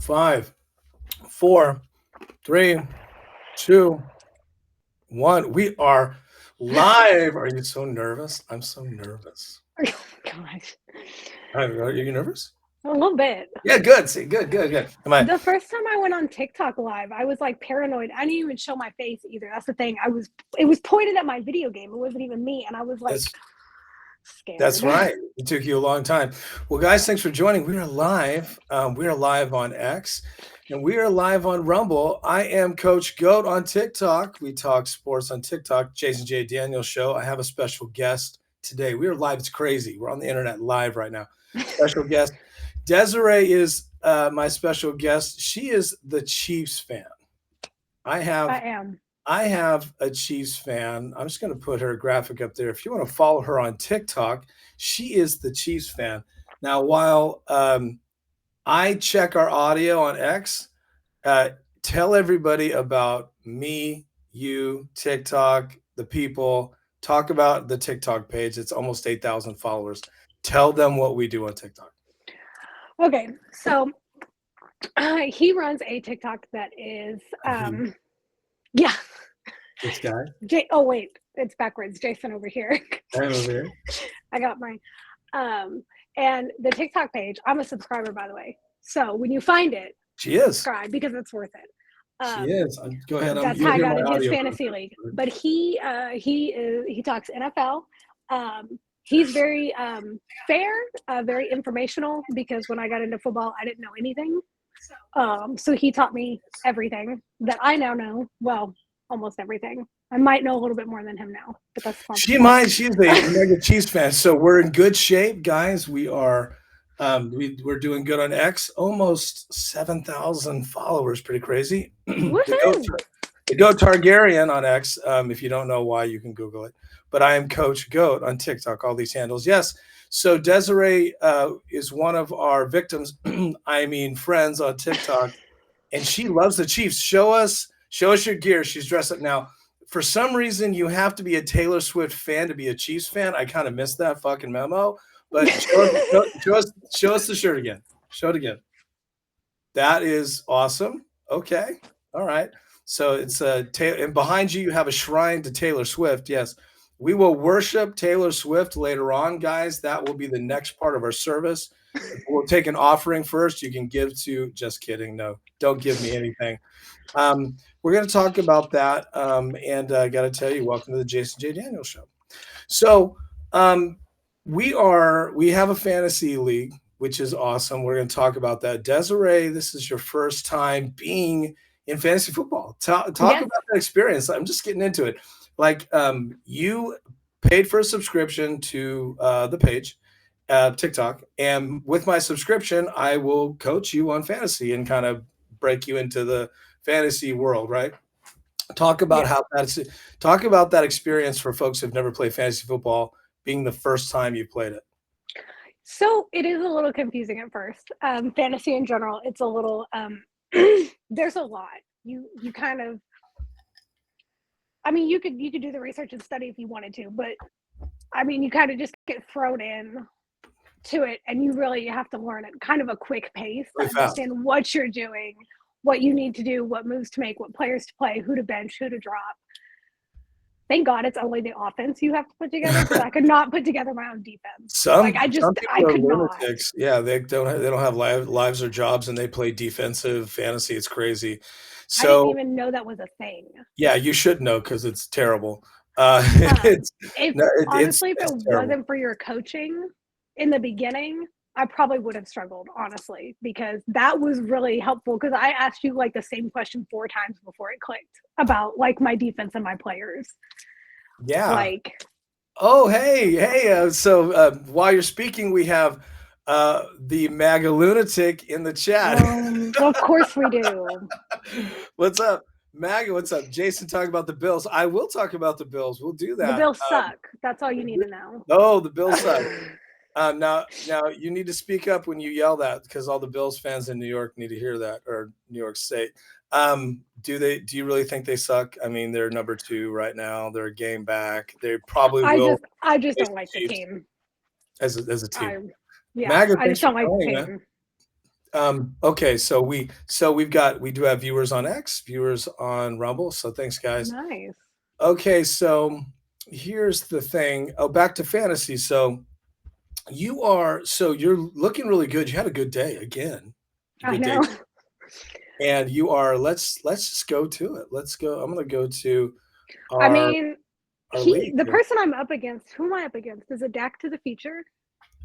5, 4, 3, 2, 1. We are live. Are you so nervous? I'm so nervous. Oh gosh, Are you nervous? a little bit. Yeah, good. See, good. Am I? The first time I went on TikTok live, I was like paranoid. I didn't even show my face either. That's the thing. It was pointed at my video game. It wasn't even me, and I was like That's scared. that's right. It took you a long time. Well, guys, thanks for joining. We are live. We are live on X, and we are live on Rumble. I am Coach Goat on TikTok. We talk sports on TikTok. Jason J. Daniels Show. I have a special guest today. We are live. It's crazy. We're on the internet live right now. Special guest. Desiree is my special guest. She is the Chiefs fan. I I have am. I have a Chiefs fan. I'm just going to put her graphic up there. If you want to follow her on TikTok, she is the Chiefs fan. Now, while I check our audio on X, tell everybody about me, you, TikTok, the people. Talk about the TikTok page. It's almost 8,000 followers. Tell them what we do on TikTok. Okay, so he runs a TikTok that is, yeah. This guy. Oh wait, it's backwards. Jason over here. I'm over here. I got mine. And the TikTok page. I'm a subscriber, by the way. So when you find it, She is. subscribe because it's worth it. She is. Go ahead. That's how I got in his fantasy league. But he talks NFL. He's very fair, very informational, because when I got into football, I didn't know anything. So he taught me everything that I now know. Well, almost everything. I might know a little bit more than him now, but that's fun. She might. She's a mega Chiefs fan, so we're in good shape, guys. We are. We're doing good on X. Almost 7,000 followers. Pretty crazy. The Goat Targaryen on X. If you don't know why, you can Google it. But I am Coach Goat on TikTok. All these handles. Yes. So Desiree is one of our victims. I mean, friends on TikTok, and she loves the Chiefs. Show us your gear. She's dressed up now. For some reason, you have to be a Taylor Swift fan to be a Chiefs fan. I kind of missed that fucking memo. But show us the shirt again. Show it again. That is awesome. Okay. All right. So it's and behind you have a shrine to Taylor Swift. Yes. We will worship Taylor Swift later on, guys. That will be the next part of our service. We'll take an offering first. You can give to, just kidding. No, don't give me anything. We're going to talk about that. And I got to tell you, welcome to the Jason J. Daniels Show. So we have a fantasy league, which is awesome. We're going to talk about that. Desiree, this is your first time being in fantasy football. Talk about that experience. I'm just getting into it. Like you paid for a subscription to the page, TikTok, and with my subscription, I will coach you on fantasy and kind of break you into the fantasy world, right? Talk about that experience for folks who've never played fantasy football, being the first time you played it. So it is a little confusing at first. Fantasy in general, it's a little there's a lot. You kind of, I mean, you could do the research and study if you wanted to, but I mean, you kind of just get thrown in to it, and you really have to learn at kind of a quick pace to understand what you're doing, what you need to do, what moves to make, what players to play, who to bench, who to drop. Thank God it's only the offense you have to put together, because I could not put together my own defense. I could not. Yeah, they don't have lives or jobs, and they play defensive fantasy. It's crazy. So I didn't even know that was a thing. Yeah, you should know, because it's terrible. Honestly, if it wasn't for your coaching in the beginning, I probably would have struggled, honestly, because that was really helpful. Because I asked you like the same question 4 times before it clicked about like my defense and my players. Yeah. Like, oh, hey. So while you're speaking, we have the MAGA lunatic in the chat. Of course we do. What's up, MAGA? What's up? Jason talking about the Bills. I will talk about the Bills. We'll do that. The Bills suck. That's all you need to know. Oh, the Bills suck. Now you need to speak up when you yell that, because all the Bills fans in New York need to hear that, or New York State. Do you really think they suck? I mean, they're number 2 right now. They're a game back. They probably will. I just don't like the team as a team. I just don't like the team. Okay, so we do have viewers on X, viewers on Rumble. So thanks, guys. Nice. Okay, so here's the thing. Oh, back to fantasy. So you're looking really good. You had a good day again. A I good day. know. And you are, let's just go to it. Let's go. I'm gonna go to I our mean, league the here. person I'm up against, who am I up against? Is it Dak to the Future?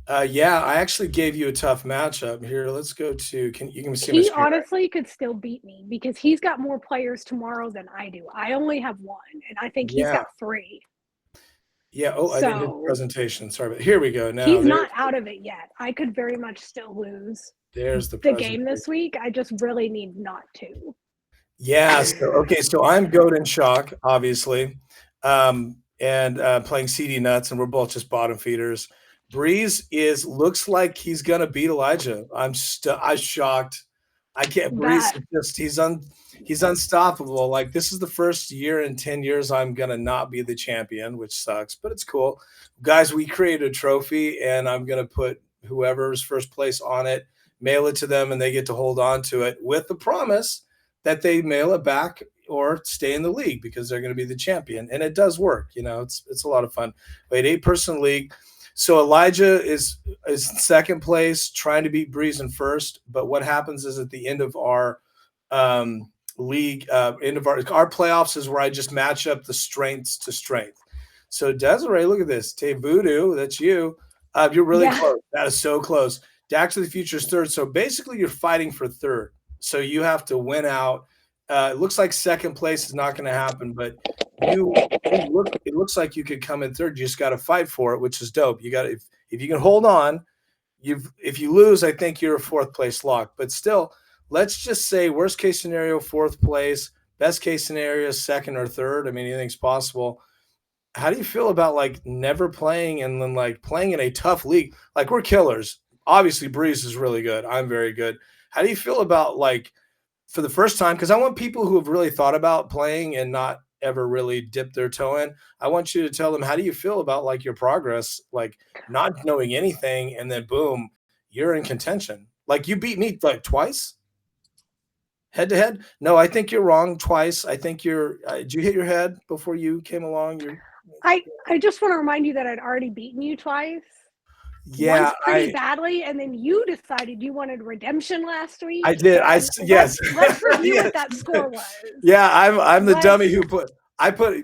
Yeah, I actually gave you a tough matchup here. Let's go to, you can see my He screen, right? honestly could still beat me because he's got more players tomorrow than I do. I only have one, and I think he's Yeah. got three. Yeah. Oh, I didn't hit the So presentation. Sorry, but here we go. Now he's not out of it yet. I could very much still lose there's the the game presentation. this week. I just really need not to. Yeah. So okay. So I'm Goat and Shock, obviously, and playing CD Nuts, and we're both just bottom feeders. Breeze looks like he's gonna beat Elijah. I'm shocked. I can't. Breeze That is just he's unstoppable. Like, this is the first year in 10 years I'm gonna not be the champion, which sucks, but it's cool. Guys, we created a trophy, and I'm gonna put whoever's first place on it, mail it to them, and they get to hold on to it with the promise that they mail it back or stay in the league because they're going to be the champion. And it does work. It's a lot of fun. We had 8-person league. So Elijah is second place, trying to beat Breeze in first. But what happens is, at the end of our league, end of our playoffs, is where I just match up the strengths to strength. So Desiree, look at this. Tay Voodoo, that's you. You're really close. That is so close. Dak to the Future is third. So basically, you're fighting for third. So you have to win out. It looks like second place is not going to happen, but it looks like you could come in third. You just got to fight for it, which is dope. You got if you can hold on. If you lose, I think you're a fourth place lock. But still, let's just say worst case scenario, fourth place. Best case scenario, second or third. I mean, anything's possible. How do you feel about, like, never playing and then, like, playing in a tough league? Like, we're killers. Obviously, Breeze is really good. I'm very good. How do you feel about, like, for the first time? Because I want people who have really thought about playing and not ever really dipped their toe in. I want you to tell them, how do you feel about, like, your progress, like, not knowing anything, and then boom, you're in contention. Like, you beat me like twice head to head. No, I think you're wrong. Twice. I think did you hit your head before you came along? I just want to remind you that I'd already beaten you twice. Yeah, once pretty badly, and then you decided you wanted redemption last week. I did. Yes. Let's review what that score was. Yeah, I'm the dummy who put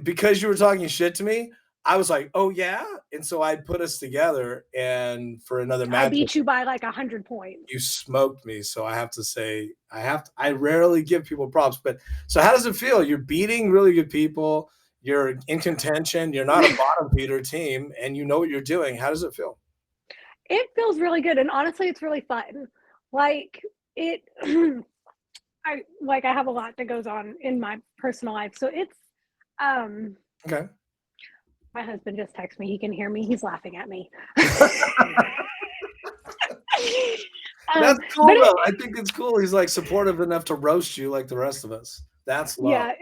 because you were talking shit to me. I was like, oh yeah, and so I put us together, and for another match, I beat you by like 100 points. You smoked me, so I have to say, I rarely give people props, but so how does it feel? You're beating really good people. You're in contention. You're not a bottom feeder team, and you know what you're doing. How does it feel? It feels really good, and honestly, it's really fun. Like, it, I have a lot that goes on in my personal life, so it's okay. My husband just texted me. He can hear me. He's laughing at me. That's cool, though. I think it's cool. He's, like, supportive enough to roast you like the rest of us. That's love. Yeah,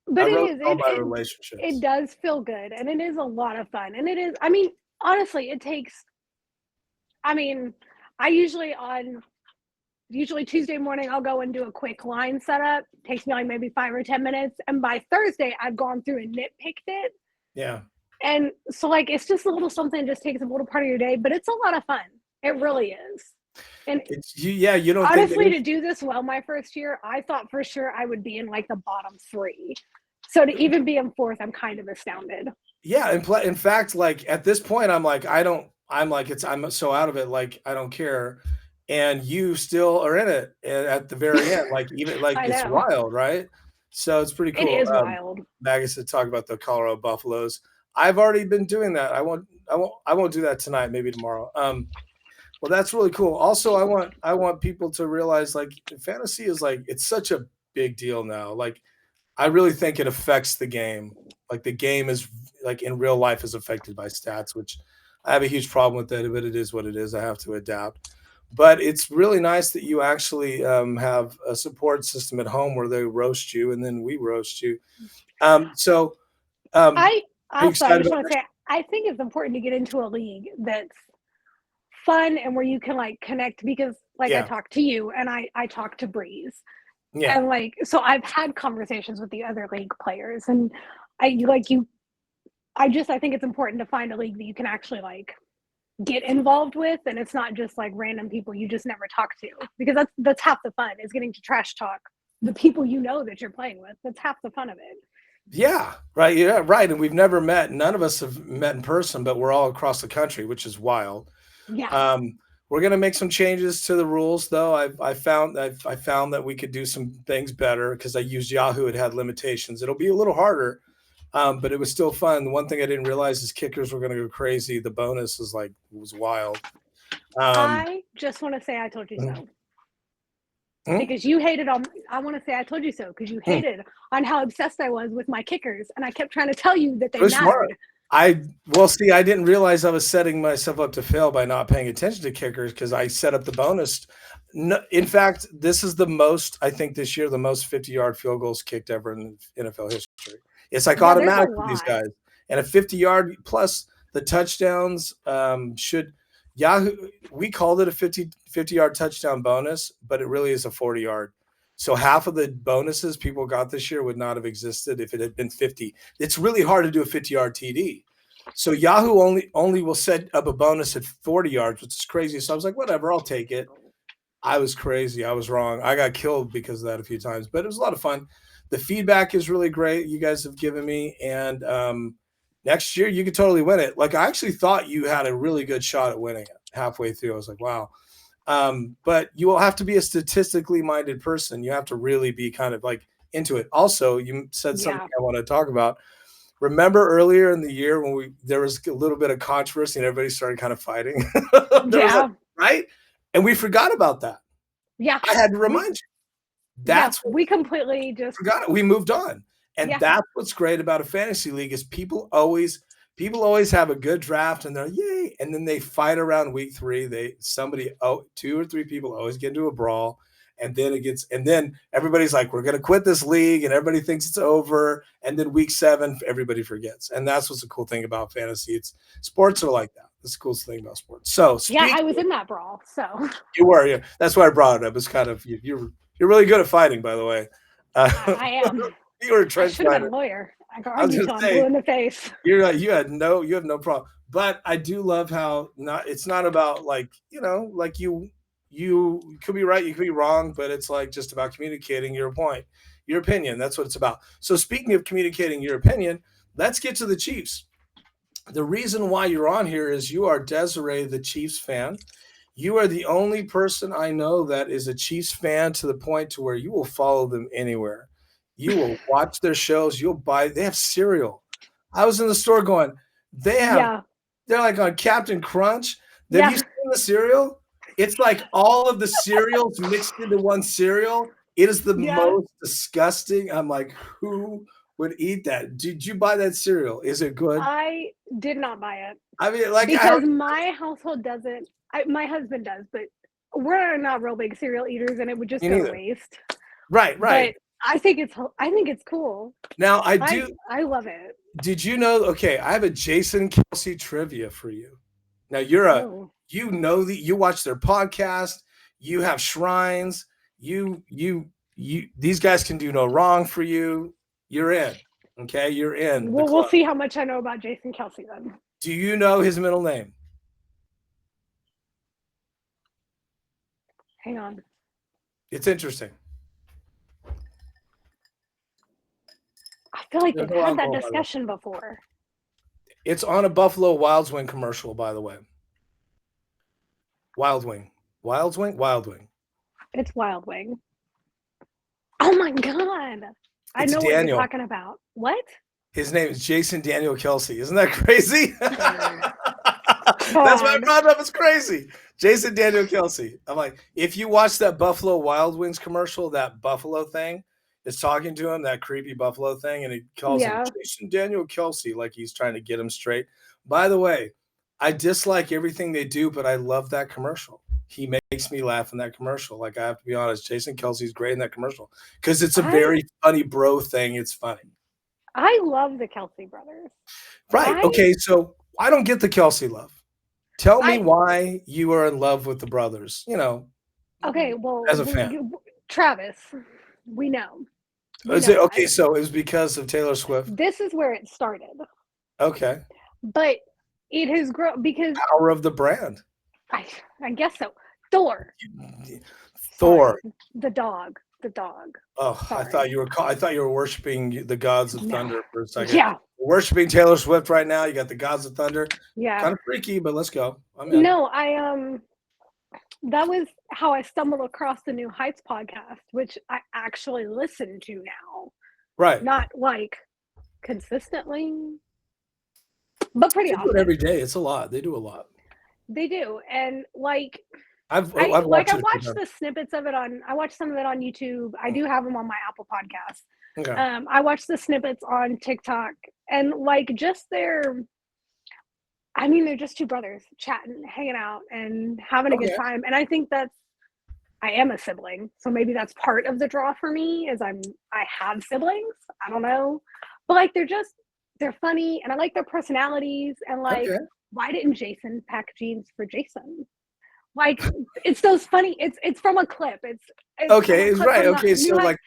my relationships. It does feel good, and it is a lot of fun, and it is. I mean, honestly, it takes. I mean, I usually Tuesday morning, I'll go and do a quick line setup. It takes me like maybe 5 or 10 minutes, and by Thursday, I've gone through and nitpicked it. Yeah. And so, like, it's just a little something that just takes a little part of your day, but it's a lot of fun. It really is. And you don't honestly, to do this well my first year, I thought for sure I would be in like the bottom 3. So to even be in 4th, I'm kind of astounded. Yeah, in fact, like, at this point, I'm so out of it, like, I don't care. And you still are in it at the very end, like, even like it's wild, right? So it's pretty cool. It is wild. Magus to talk about the Colorado Buffaloes. I've already been doing that. I won't do that tonight. Maybe tomorrow. Well, that's really cool. Also, I want people to realize, like, fantasy is, like, it's such a big deal now. Like, I really think it affects the game. Like, the game is, like, in real life, is affected by stats, which I have a huge problem with that, but it is what it is. I have to adapt. But it's really nice that you actually have a support system at home where they roast you and then we roast you. I just want to say, I think it's important to get into a league that's fun and where you can like connect because like I Yeah. talk to you and I talk to Breeze. Yeah. And like so I've had conversations with the other league players and I like you I think it's important to find a league that you can actually like get involved with and it's not just like random people you just never talk to because that's half the fun is getting to trash talk the people you know that you're playing with. That's half the fun of it. Yeah, right. Yeah, right. And we've never met. None of us have met in person, but we're all across the country, which is wild. Yeah. We're gonna make some changes to the rules, though. I found that we could do some things better because I used Yahoo. It had limitations. It'll be a little harder, but it was still fun. The one thing I didn't realize is kickers were gonna go crazy. The bonus was wild. I just want to say I told you so. Because you hated on I want to say I told you so because you hated on how obsessed I was with my kickers and I kept trying to tell you that they mattered. Smart. See, I didn't realize I was setting myself up to fail by not paying attention to kickers because I set up the bonus. No, in fact, this is the most, I think this year, the most 50-yard field goals kicked ever in NFL history. It's like automatic for these guys. And a 50-yard plus the touchdowns should Yahoo. We called it a 50-yard touchdown bonus, but it really is a 40-yard. So half of the bonuses people got this year would not have existed if it had been 50. It's really hard to do a 50-yard TD. So Yahoo only will set up a bonus at 40 yards, which is crazy. So I was like, whatever, I'll take it. I was crazy. I was wrong. I got killed because of that a few times, but it was a lot of fun. The feedback is really great. You guys have given me, and next year you could totally win it. Like I actually thought you had a really good shot at winning it halfway through. I was like, wow. But you will have to be a statistically minded person. You have to really be kind of like into it. Also, you said something I want to talk about. Remember earlier in the year when there was a little bit of controversy and everybody started kind of fighting? Right? And we forgot about that. Yeah. I had to remind you. We completely just forgot it. We moved on. And that's what's great about a fantasy league is people always have a good draft and they're yay, and then they fight around week 3. Two or three people always get into a brawl, and then everybody's like, we're gonna quit this league, and everybody thinks it's over, and then week 7 everybody forgets. And that's what's the cool thing about fantasy. Sports are like that. That's the coolest thing about sports. So I was in that brawl. So you were, yeah. That's why I brought it up. It's kind of you're really good at fighting, by the way. I am. You were a trench fighter. I should have been a lawyer. I got argued on blue in the face. You have no problem. But I do love how it's not about like, like you could be right, you could be wrong, but it's like just about communicating your point, your opinion. That's what it's about. So speaking of communicating your opinion, let's get to the Chiefs. The reason why you're on here is you are Desiree, the Chiefs fan. You are the only person I know that is a Chiefs fan to the point to where you will follow them anywhere. You will watch their shows. They have cereal. I was in the store going, they're like on Captain Crunch. Have you seen the cereal? It's like all of the cereals mixed into one cereal. It is the most disgusting. I'm like, who would eat that? Did you buy that cereal? Is it good? I did not buy it. I mean, like because my household doesn't. My husband does, but we're not real big cereal eaters, and it would just go to waste. Right. But I think it's cool. Now I love it. Did you know? Okay, I have a Jason Kelsey trivia for you. Now you watch their podcast. You have shrines. These guys can do no wrong for you. You're in. Okay, you're in. Well, we'll see how much I know about Jason Kelsey then. Do you know his middle name? Hang on. It's interesting. I feel like they've had that discussion before. It's on a Buffalo Wild Wing commercial, by the way. Wild Wing. It's Wild Wing. Oh my God. I know what you're talking about. What? His name is Jason Daniel Kelsey. Isn't that crazy? That's why I brought it up. It's crazy. Jason Daniel Kelsey. I'm like, if you watch that Buffalo Wild Wings commercial, that Buffalo thing is talking to him, that creepy Buffalo thing, and he calls him Jason Daniel Kelsey, like he's trying to get him straight. By the way, I dislike everything they do, but I love that commercial. He makes me laugh in that commercial. Like, I have to be honest, Jason Kelsey's great in that commercial because it's a very funny bro thing. It's funny. I love the Kelsey brothers. Right. Okay. So I don't get the Kelsey love. Tell me why you are in love with the brothers. Okay, well, as a fan. Travis, we know. Is it okay? So it was because of Taylor Swift. This is where it started. Okay. But it has grown because power of the brand. I guess so. Thor. Sorry, the dog. The dog. Oh, sorry. I thought you were worshiping the gods of thunder for a second. Yeah. Worshiping Taylor Swift right now. You got the gods of thunder. Yeah. Kind of freaky, but let's go. No, that was how I stumbled across the New Heights podcast, which I actually listen to now. Right. Not like consistently, but pretty often. Do it every day. It's a lot. They do a lot. They do, and like I've watched the snippets of it I watched some of it on YouTube. I do have them on my Apple Podcast. Okay. I watched the snippets on TikTok, and like just they're just two brothers chatting, hanging out, and having a good time. And I think I am a sibling, so maybe that's part of the draw for me. Is I have siblings. I don't know, but like they're funny, and I like their personalities. And like, why didn't Jason pack jeans for Jason? Like, it's those funny. It's from a clip. It's okay. It's right. Okay, so like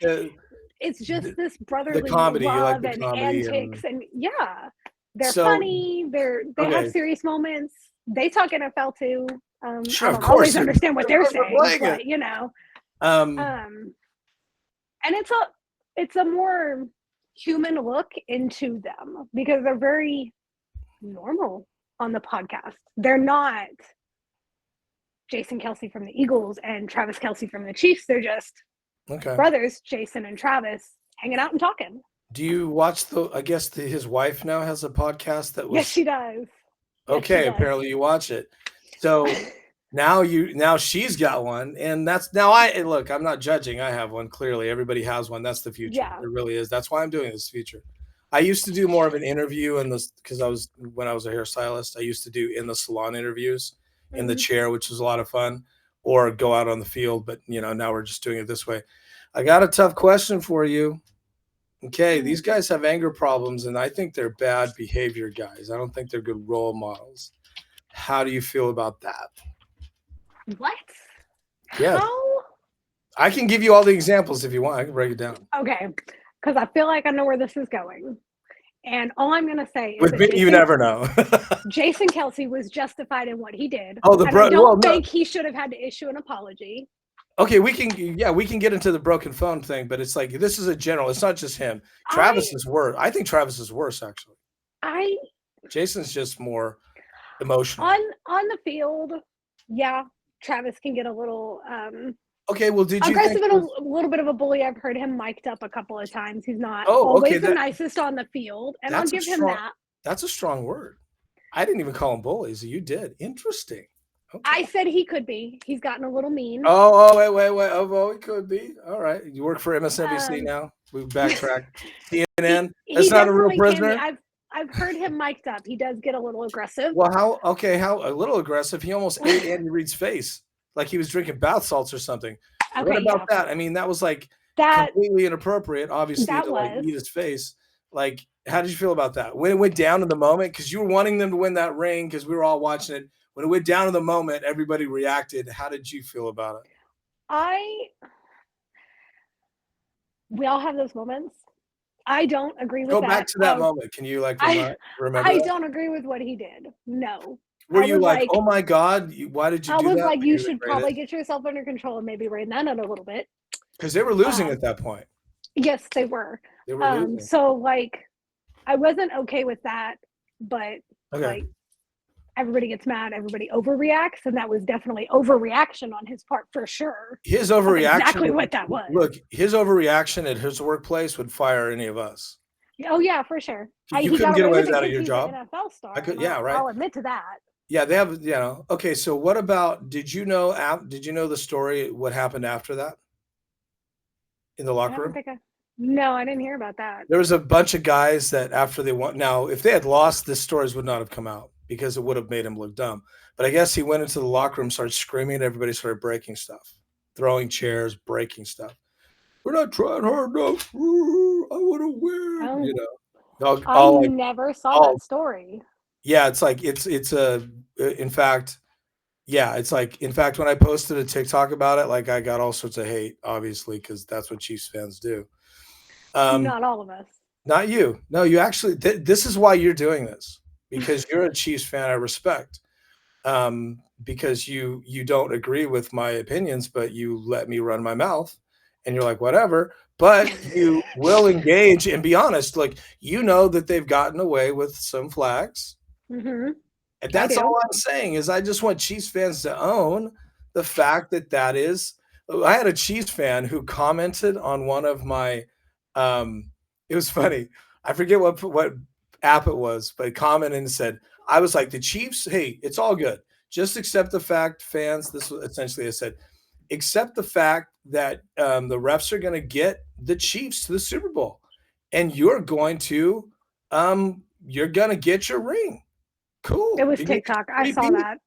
it's just this brotherly comedy, love like the and comedy antics, and yeah, they're funny. They have serious moments. They talk NFL too. Sure, I don't of course. always understand what they're saying, but and it's a more human look into them because they're very normal on the podcast. They're not Jason Kelce from the Eagles and Travis Kelce from the Chiefs. They're just brothers, Jason and Travis, hanging out and talking. Do you watch his wife now has a podcast that was... Yes, she does. Okay, apparently you watch it. So now she's got one, and that's look, I'm not judging. I have one. Clearly, everybody has one. That's the future. Yeah. It really is. That's why I'm doing this future. I used to do more of an interview because when I was a hairstylist, I used to do in the salon interviews in the chair, which was a lot of fun, or go out on the field. But now we're just doing it this way. I got a tough question for you. Okay, these guys have anger problems, and I think they're bad behavior guys. I don't think they're good role models. How do you feel about that? What? Yeah. How? I can give you all the examples if you want. I can break it down. Okay, because I feel like I know where this is going. And all I'm going to say is with me, you never know. Jason Kelce was justified in what he did. Oh, I don't think he should have had to issue an apology. Okay, we can get into the broken phone thing, but it's like this is a general. It's not just him. Travis is worse. I think Travis is worse, actually. Jason's just more emotional. On the field, yeah, Travis can get a little okay, well, did you aggressive and a little bit of a bully? I've heard him mic'd up a couple of times. He's not always the nicest on the field, and I'll give him that. That's a strong word. I didn't even call him bullies. You did. Interesting. Okay. I said he could be. He's gotten a little mean. Wait. Oh, he could be. All right. You work for MSNBC now. We backtrack. CNN. That's not a real prisoner. I've heard him mic'd up. He does get a little aggressive. Well, how a little aggressive? He almost ate Andy Reid's face, like he was drinking bath salts or something. Okay, what about that? I mean, that was like completely inappropriate, obviously, to eat his face. Like, how did you feel about that? When it went down in the moment, because you were wanting them to win that ring, because we were all watching it. When it went down in the moment, everybody reacted. How did you feel about it? We all have those moments. I don't agree with that. Go back to that moment. Can you remember? I don't agree with what he did. No. Were you like, oh my God, why did you do that? I was like, you should probably get yourself under control and maybe rein that in a little bit. Because they were losing at that point. Yes, they were. They were losing. So like, I wasn't okay with that, but like, everybody gets mad, everybody overreacts, and that was definitely overreaction on his part for sure. His overreaction. That's exactly what that was. Look, his overreaction at his workplace would fire any of us. Oh yeah, for sure. You couldn't get away with that at your job. An NFL star. Right. I'll admit to that. Yeah, they have. Okay. So what about? Did you know the story? What happened after that? In the locker room. No, I didn't hear about that. There was a bunch of guys that after they won. Now, if they had lost, this stories would not have come out, because it would have made him look dumb. But I guess he went into the locker room, started screaming, and everybody started breaking stuff, throwing chairs, breaking stuff. We're not trying hard enough. I want to win. I never saw that story. Yeah, it's like it's a in fact, yeah, it's like in fact when I posted a TikTok about it, like I got all sorts of hate, obviously, because that's what Chiefs fans do. Not all of us. Not you. No, you actually. This is why you're doing this because you're a Chiefs fan I respect. Because you don't agree with my opinions, but you let me run my mouth, and you're like whatever. But you will engage and be honest. Like you know that they've gotten away with some flags, Mm-hmm. and I that's do. all I'm saying is I just want Chiefs fans to own the fact that that is. I had a Chiefs fan who commented on one of my. It was funny. I forget what app it was, but he commented and said, "I was like the Chiefs. Hey, it's all good. Just accept the fact, fans. This was essentially I said, accept the fact that the refs are going to get the Chiefs to the Super Bowl, and you're going to get your ring." Cool. It was TikTok. I saw that.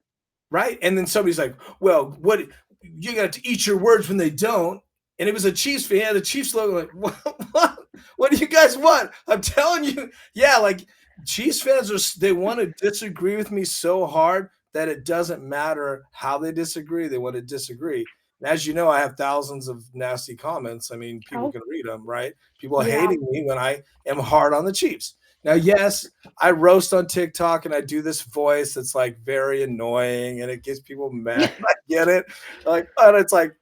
Right. And then somebody's like, well, what you got to eat your words when they don't. And it was a Chiefs fan, the Chiefs logo, like, what do you guys want? I'm telling you, yeah, like Chiefs fans they want to disagree with me so hard that it doesn't matter how they disagree, they want to disagree. And as you know, I have thousands of nasty comments. I mean, people can read them, right? People hating me when I am hard on the Chiefs. Now, yes, I roast on TikTok and I do this voice that's like very annoying and it gets people mad. I get it. Like, and it's like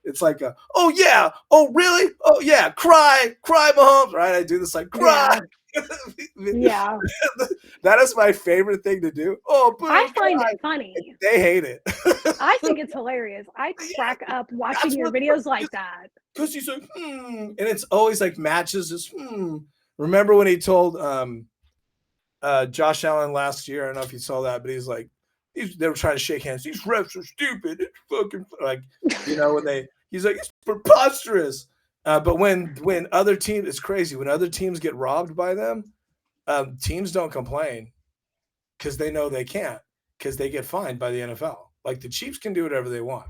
oh yeah, oh really? Oh yeah, cry, Mahomes, right? I do this like cry. Yeah. That is my favorite thing to do. Oh, boo, I find it funny. They hate it. I think it's hilarious. I crack up watching your videos like that. Because he's like, and it's always like matches this. Remember when he told Josh Allen last year? I don't know if you saw that, but he's like, they were trying to shake hands. These refs are stupid. It's fucking like, he's like, it's preposterous. But when other teams, it's crazy. When other teams get robbed by them, teams don't complain because they know they can't because they get fined by the NFL. Like the Chiefs can do whatever they want.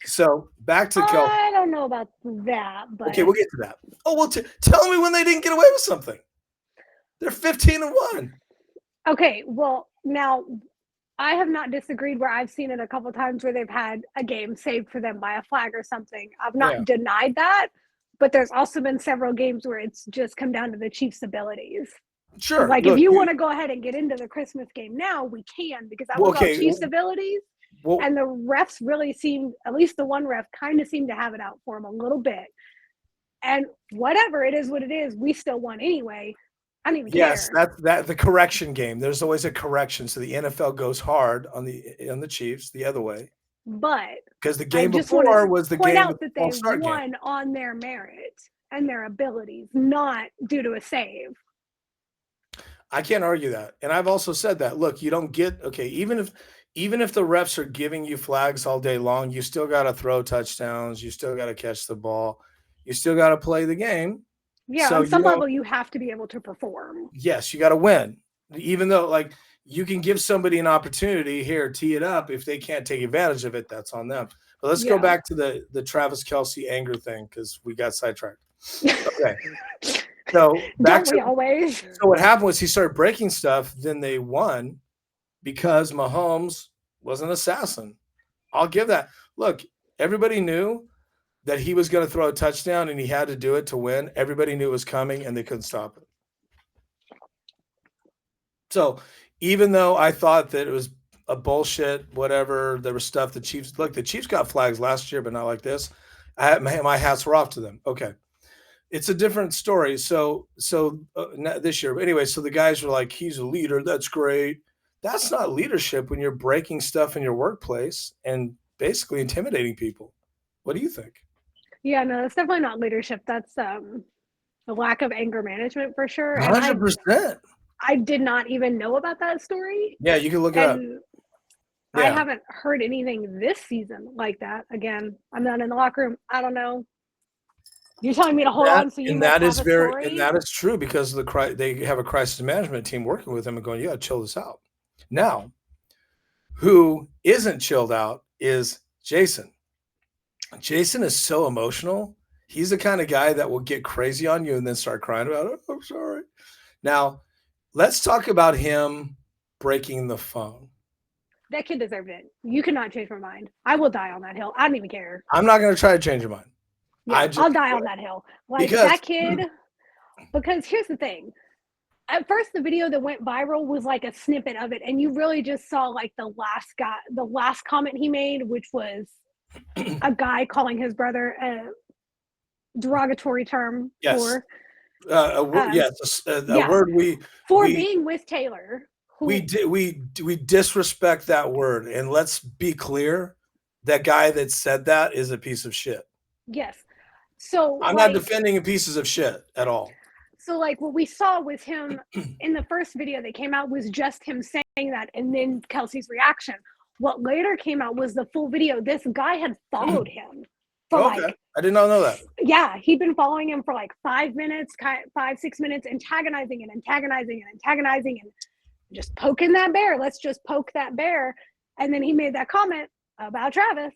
So back to Kelce. I don't know about that, but okay, we'll get to that. Oh well, tell me when they didn't get away with something. They're 15-1. Okay, well now I have not disagreed where I've seen it a couple times where they've had a game saved for them by a flag or something. I've not denied that, but there's also been several games where it's just come down to the Chiefs' abilities. Sure. Like if you want to go ahead and get into the Christmas game now, we can because that was all Chiefs' abilities. And the refs really seemed, at least the one ref, kind of seemed to have it out for him a little bit. And whatever it is, what it is, we still won anyway. I don't even care. Yes, that's the correction game. There's always a correction. So the NFL goes hard on the Chiefs the other way. But because the game before was the game point out that they won on their merit and their abilities, not due to a save. I can't argue that. And I've also said that. Look, you don't get even if the refs are giving you flags all day long, you still got to throw touchdowns, you still got to catch the ball, you still got to play the game. Yeah, so, on some level you have to be able to perform. Yes, you got to win. Even though like you can give somebody an opportunity here, tee it up. If they can't take advantage of it, that's on them. But let's go back to the Travis Kelce anger thing because we got sidetracked. Okay. So so what happened was he started breaking stuff. Then they won because Mahomes was an assassin. I'll give that. Look, everybody knew that he was going to throw a touchdown and he had to do it to win. Everybody knew it was coming and they couldn't stop it. So even though I thought that it was a bullshit, whatever, there was stuff the Chiefs got flags last year, but not like this. My hats were off to them. Okay. It's a different story. So this year, but anyway, so the guys were like, he's a leader. That's great. That's not leadership when you're breaking stuff in your workplace and basically intimidating people. What do you think? Yeah, no, that's definitely not leadership. That's a lack of anger management for sure. 100%. I did not even know about that story. Yeah, you can look it up. I haven't heard anything this season like that. Again, I'm not in the locker room. I don't know. You're telling me to hold on, so you and that is and that is true because they have a crisis management team working with them and going, you got to chill this out. Now, who isn't chilled out is Jason. Jason is so emotional. He's the kind of guy that will get crazy on you and then start crying about it. I'm sorry. Now, let's talk about him breaking the phone. That kid deserved it. You cannot change my mind. I will die on that hill. I don't even care. I'm not going to try to change your mind. Yeah, I'll die on that hill. Like that kid, because here's the thing. At first, the video that went viral was like a snippet of it, and you really just saw like the last comment he made, which was a guy calling his brother a derogatory term for a word being with Taylor. We disrespect that word, and let's be clear, that guy that said that is a piece of shit. Yes. So I'm not defending pieces of shit at all. So like what we saw with him in the first video that came out was just him saying that, and then Kelsey's reaction. What later came out was the full video. This guy had followed him for I did not know that. Yeah, he'd been following him for like 5 minutes, 5-6 minutes, antagonizing and just poking that bear. Let's just poke that bear. And then he made that comment about Travis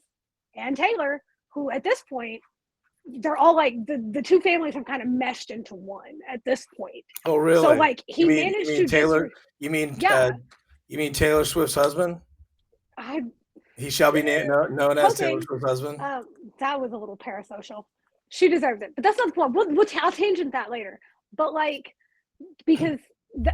and Taylor, who at this point, they're all like the two families have kind of meshed into one at this point. Oh, really? So like he managed to Taylor. You mean Taylor Swift's husband? He shall be known as Taylor Swift's husband. That was a little parasocial. She deserves it, but that's not the point. I'll tangent that later. But like, because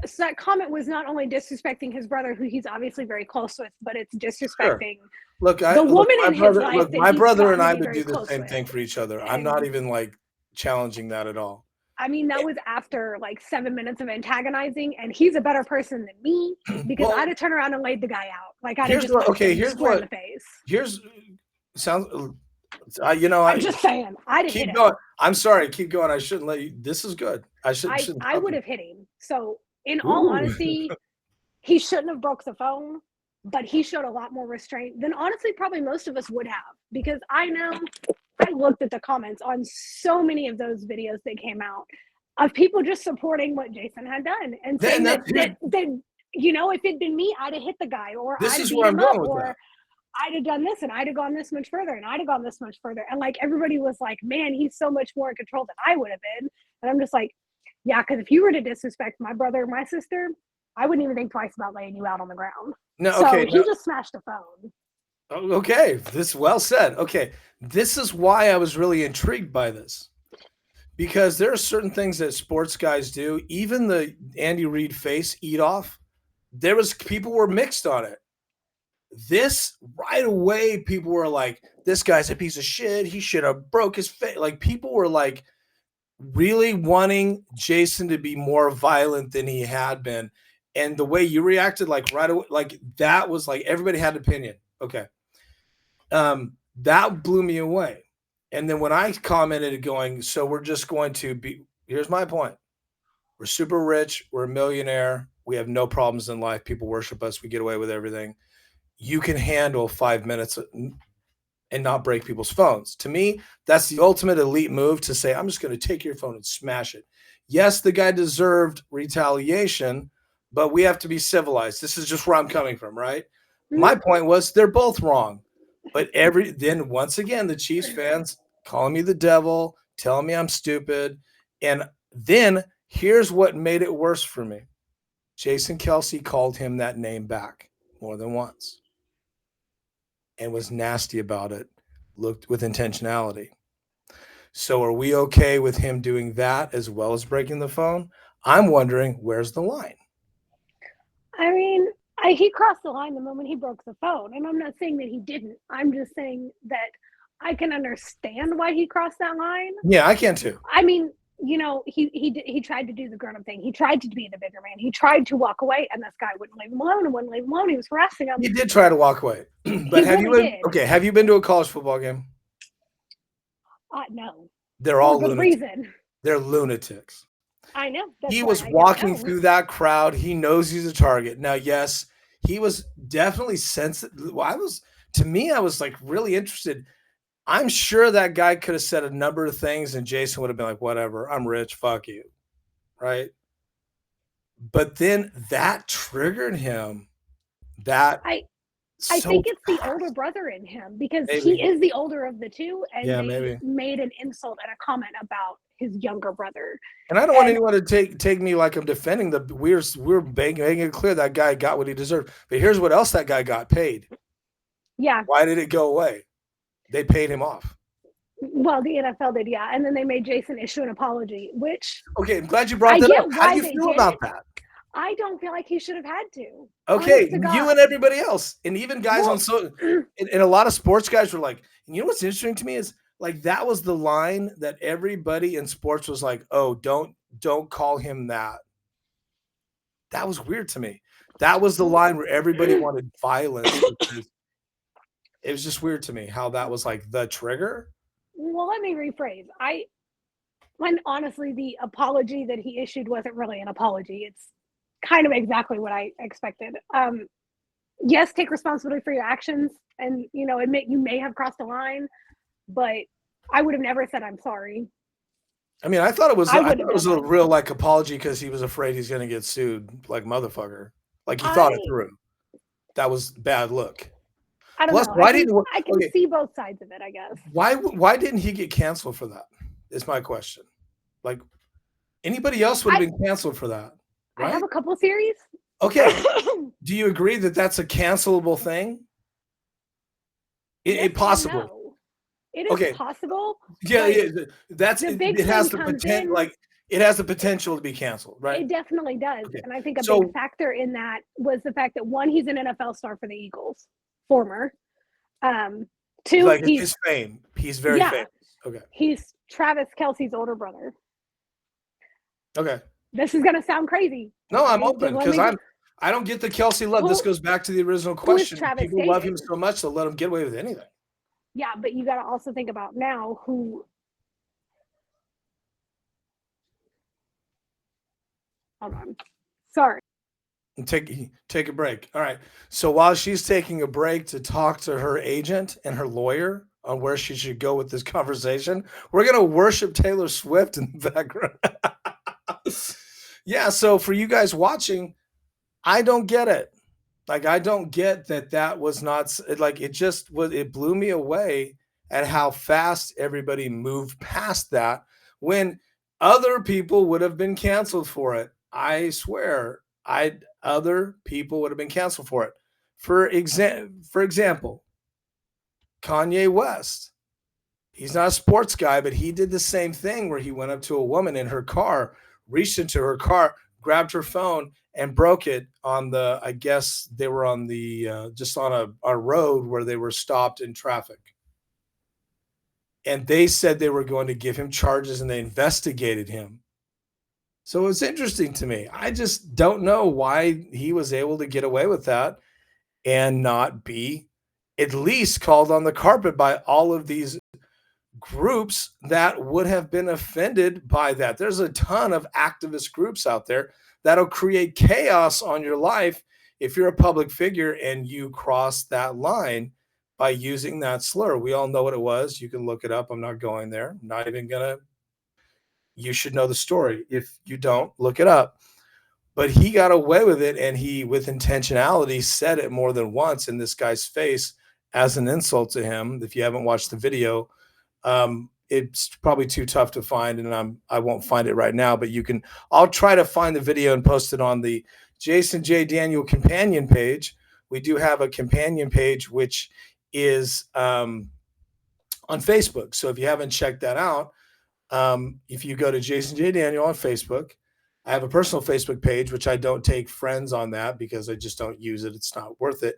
that comment was not only disrespecting his brother, who he's obviously very close with, but it's disrespecting. Sure. Look, the woman in his life. Look, my brother and I would do the same thing for each other. I'm not even like challenging that at all. I mean, that was after like 7 minutes of antagonizing, and he's a better person than me because I'd have turned around and laid the guy out. Like I'd have just here's what in the face. I'm just saying. I'd keep going. I'm sorry. Keep going. I shouldn't let you. This is good. I would have hit him. So in all honesty, he shouldn't have broke the phone, but he showed a lot more restraint than honestly probably most of us would have, because I looked at the comments on so many of those videos that came out of people just supporting what Jason had done and saying that if it'd been me, I'd have hit the guy, or this is where I'm going with that. I'd have done this and I'd have gone this much further and I'd have gone this much further. And like everybody was like, man, he's so much more in control than I would have been. And I'm just like, yeah, because if you were to disrespect my brother or my sister, I wouldn't even think twice about laying you out on the ground. He just smashed the phone. Okay, this well said. Okay, this is why I was really intrigued by this, because there are certain things that sports guys do. Even the Andy Reid face eat off, people were mixed on it. This right away, people were like, "This guy's a piece of shit. He should have broke his face." Like people were like really wanting Jason to be more violent than he had been, and the way you reacted, like right away, like that was like everybody had an opinion. Okay. That blew me away. And then when I commented going, so we're just going to be, here's my point. We're super rich. We're a millionaire. We have no problems in life. People worship us. We get away with everything. You can handle 5 minutes and not break people's phones. To me, that's the ultimate elite move, to say, I'm just going to take your phone and smash it. Yes, the guy deserved retaliation, but we have to be civilized. This is just where I'm coming from, right? Mm-hmm. My point was they're both wrong. But then once again, the Chiefs fans calling me the devil, telling me I'm stupid. And then here's what made it worse for me. Jason Kelce called him that name back more than once and was nasty about it, looked with intentionality. So are we okay with him doing that as well as breaking the phone? I'm wondering, where's the line? I mean, he crossed the line the moment he broke the phone. And I'm not saying that he didn't. I'm just saying that I can understand why he crossed that line. Yeah, I can too. I mean, he tried to do the grown-up thing. He tried to be the bigger man. He tried to walk away, and this guy wouldn't leave him alone and wouldn't leave him alone. He was harassing him. He did try to walk away. But have you been to a college football game? No. They're all lunatics. They're lunatics. I know. He was walking through that crowd. He knows he's a target. Now, yes, he was definitely sensitive. I was like really interested. I'm sure that guy could have said a number of things and Jason would have been like, whatever, I'm rich, fuck you. Right? But then that triggered him. I So think it's the fast. older brother in him because Maybe. he is the older of the two, and Yeah, they maybe. made an insult and a comment about his younger brother. And I don't want And anyone to take me like I'm defending the we're making it clear that guy got what he deserved. But here's what else that guy got paid. yeah, Why did it go away? They paid him off. well, the NFL did, yeah, and then they made Jason issue an apology, which Okay, I'm glad you brought I that get up. How why do you they feel did about it. that? I don't feel like he should have had to. Okay, Honest to you God. and everybody else, and even guys Well, on so, and a lot of sports guys were like, and you know what's interesting to me is like that was the line that everybody in sports was like, oh, don't call him that. That was weird to me. That was the line where everybody wanted violence. It was just weird to me how that was like the trigger. well, let me rephrase. When honestly, the apology that he issued wasn't really an apology. It's kind of exactly what I expected. Yes, take responsibility for your actions, and admit you may have crossed a line, but I would have never said I'm sorry. I mean, I thought it was I I thought wouldn't it have was done a that. real like apology because he was afraid he's gonna get sued like motherfucker. Like he thought it I through. That was bad look. I don't Plus, know. why didn't I can okay? see both sides of it, I guess. Why didn't he get canceled for that? Is my question. Like anybody else would have I been canceled for that, I have right? a couple series. Okay. Do you agree that that's a cancelable thing? Yes Possibly. and no. It is Okay. possible. Yeah, yeah. That's The big it has thing the comes potential. in. Like it has the potential to be canceled, right? It definitely does. Okay. And I think a big So factor in that was the fact that one, he's an NFL star for the Eagles, former. Two, like his fame, he's very yeah, famous. Okay. he's Travis Kelce's older brother. Okay. This is gonna sound crazy. No, I'm Just open let because me. I don't get the Kelsey love. This Who goes back to the original who is question. Travis People love him dating? so much they'll let him get away with anything. Yeah, but you got to also think about now who. Hold on. Sorry. And take a break. All right. So while she's taking a break to talk to her agent and her lawyer on where she should go with this conversation, we're gonna worship Taylor Swift in the background. Yeah. So for you guys watching, I don't get it. Like I don't get that was not like it just was. It blew me away at how fast everybody moved past that when other people would have been canceled for it. I swear, I other people would have been canceled for it. For example, Kanye West. He's not a sports guy, but he did the same thing where he went up to a woman in her car, reached into her car, grabbed her phone, and broke it on the. I guess they were on the just on a road where they were stopped in traffic, and they said they were going to give him charges, and they investigated him. So it's interesting to me. I just don't know why he was able to get away with that and not be at least called on the carpet by all of these groups that would have been offended by that. There's a ton of activist groups out there that'll create chaos on your life if you're a public figure and you cross that line by using that slur. We all know what it was. You can look it up. I'm not going there. I'm not even gonna. You should know the story. If you don't, look it up. But he got away with it, and he, with intentionality, said it more than once in this guy's face as an insult to him. If you haven't watched the video, it's probably too tough to find, and I won't find it right now. But you can. I'll try to find the video and post it on the Jason J. Daniel companion page. We do have a companion page which is on Facebook. So if you haven't checked that out, if you go to Jason J. Daniel on Facebook, I have a personal Facebook page which I don't take friends on that because I just don't use it. It's not worth it.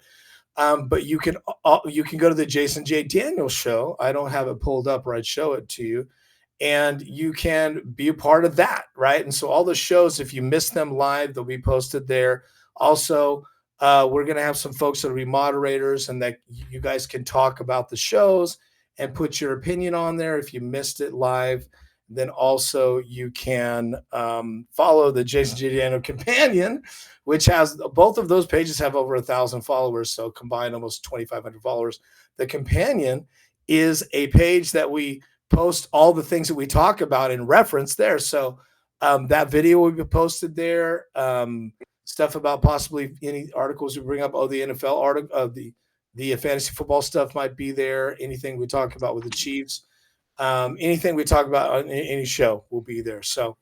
But you can go to the Jason J. Daniels show. I don't have it pulled up or I'd show it to you. And you can be a part of that, right? And so all the shows, if you miss them live, they'll be posted there. Also, we're going to have some folks that'll be moderators and that you guys can talk about the shows and put your opinion on there if you missed it live. Then also you can follow the Jason J. Daniel Companion, which has both of those pages have over 1,000 followers, so combined almost 2,500 followers. The Companion is a page that we post all the things that we talk about in reference there. So that video will be posted there. Stuff about possibly any articles we bring up. Oh, the NFL article of the The fantasy football stuff might be there. Anything we talk about with the Chiefs, anything we talk about on any show will be there. So,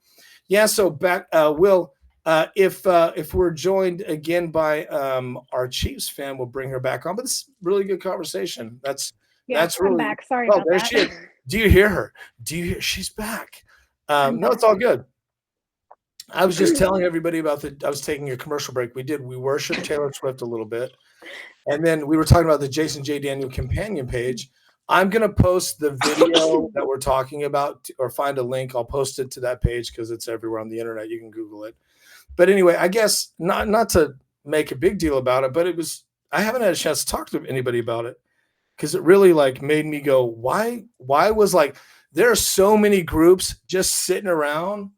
yeah. So back, Will, if we're joined again by our Chiefs fan, we'll bring her back on. But this is really good conversation. That's really. I'm back. Sorry Oh, about there that. she is. Do you hear her? Do you hear? She's back. No, it's all good. I was just telling everybody about I was taking a commercial break. We worshiped Taylor Swift a little bit. And then we were talking about the Jason J. Daniel companion page. I'm going to post the video that we're talking about, or find a link. I'll post it to that page because it's everywhere on the internet. You can Google it. But anyway, I guess not to make a big deal about it, but I haven't had a chance to talk to anybody about it because it really like made me go, why was like, there are so many groups just sitting around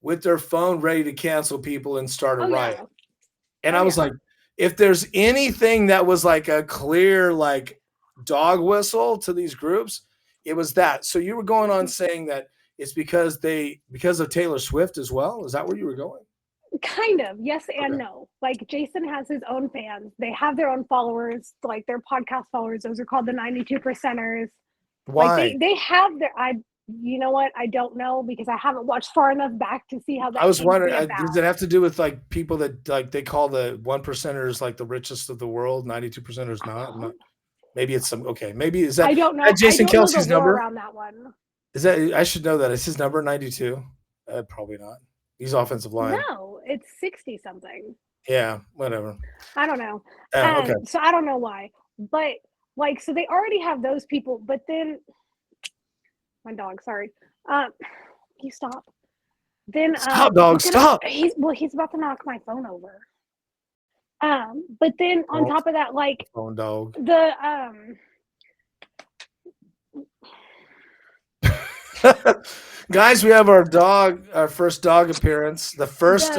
with their phone ready to cancel people and start a riot. Yeah. And I was like, if there's anything that was like a clear like dog whistle to these groups, it was that. So you were going on saying that it's because of Taylor Swift as well? Is that where you were going? Kind of, yes and no. Like Jason has his own fans. They have their own followers, like their podcast followers. Those are called the 92%ers. Why? Like they have their you know what? I don't know because I haven't watched far enough back to see how that. I was wondering, does it have to do with like people that like they call the 1%ers like the richest of the world, 92%ers not? Maybe it's maybe is that? I don't know. Jason Kelsey's number around that one. Is that? I should know that. Is his number 92? Probably not. He's offensive line. No, it's 60 something. Yeah, whatever. I don't know. Okay. So I don't know why, but like, so they already have those people, but then. My dog, sorry. You stop. Then stop, dog, stop. He's about to knock my phone over. But then on top of that, like phone dog. The guys, we have our first dog appearance. The first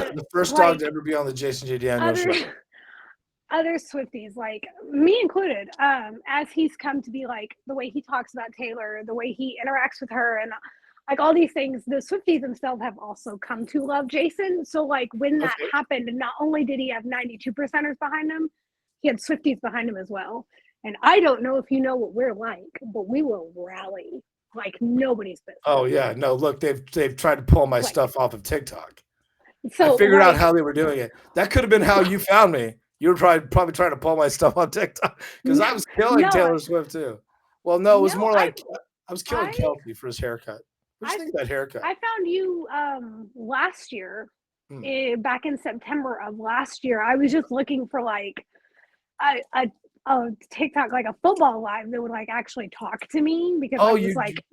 dog to ever be on the Jason J. Daniel show. Other Swifties, like me included, as he's come to be like the way he talks about Taylor, the way he interacts with her, and like all these things, the Swifties themselves have also come to love Jason. So like when that happened, not only did he have 92%ers behind him, he had Swifties behind him as well. And I don't know if you know what we're like, but we will rally like nobody's business. Oh yeah, no, look, they've tried to pull my stuff off of TikTok. So I figured out how they were doing it. That could have been how you found me. You were probably trying to pull my stuff on TikTok because I was killing Taylor Swift too. Well, no, it was more like I was killing Kelsey for his haircut. What do you think of that haircut? I found you last year, back in September of last year. I was just looking for like a TikTok, like a football live that would like actually talk to me because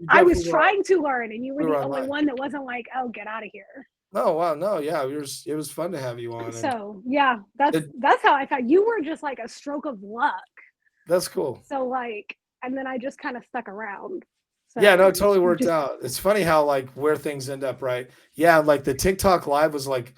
I was trying to learn, and you were the only one that wasn't like, oh, get out of here. Oh wow, no, yeah, it was fun to have you on. So yeah, that's how I thought you were, just like a stroke of luck. That's cool. So like, and then I just kind of stuck around. So, yeah, no, it totally worked out. It's funny how like where things end up, right? Yeah, like the TikTok live was like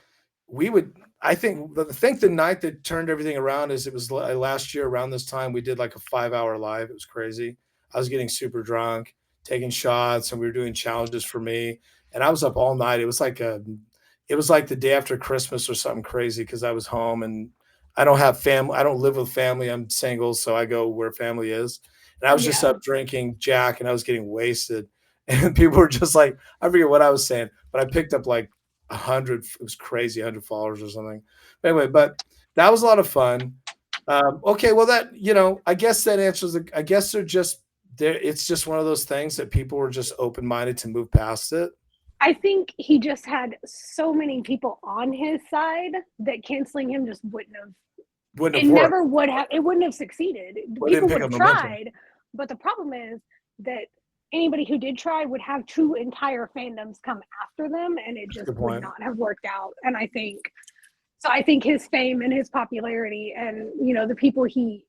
I think the night that turned everything around is it was last year around this time we did like a 5-hour live. It was crazy. I was getting super drunk, taking shots, and we were doing challenges for me. And I was up all night. It was like the day after Christmas or something crazy because I was home and I don't have family. I don't live with family. I'm single, so I go where family is. And I was just up drinking Jack, and I was getting wasted. And people were just like, I forget what I was saying, but I picked up like 100. It was crazy, 100 followers or something. But anyway, but that was a lot of fun. Okay, well that I guess that answers. I guess they're just there. It's just one of those things that people were just open-minded to move past it. I think he just had so many people on his side that canceling him just wouldn't have it wouldn't have succeeded. People would have tried, but the problem is that anybody who did try would have two entire fandoms come after them, and it just would not have worked out. And I think his fame and his popularity and the people he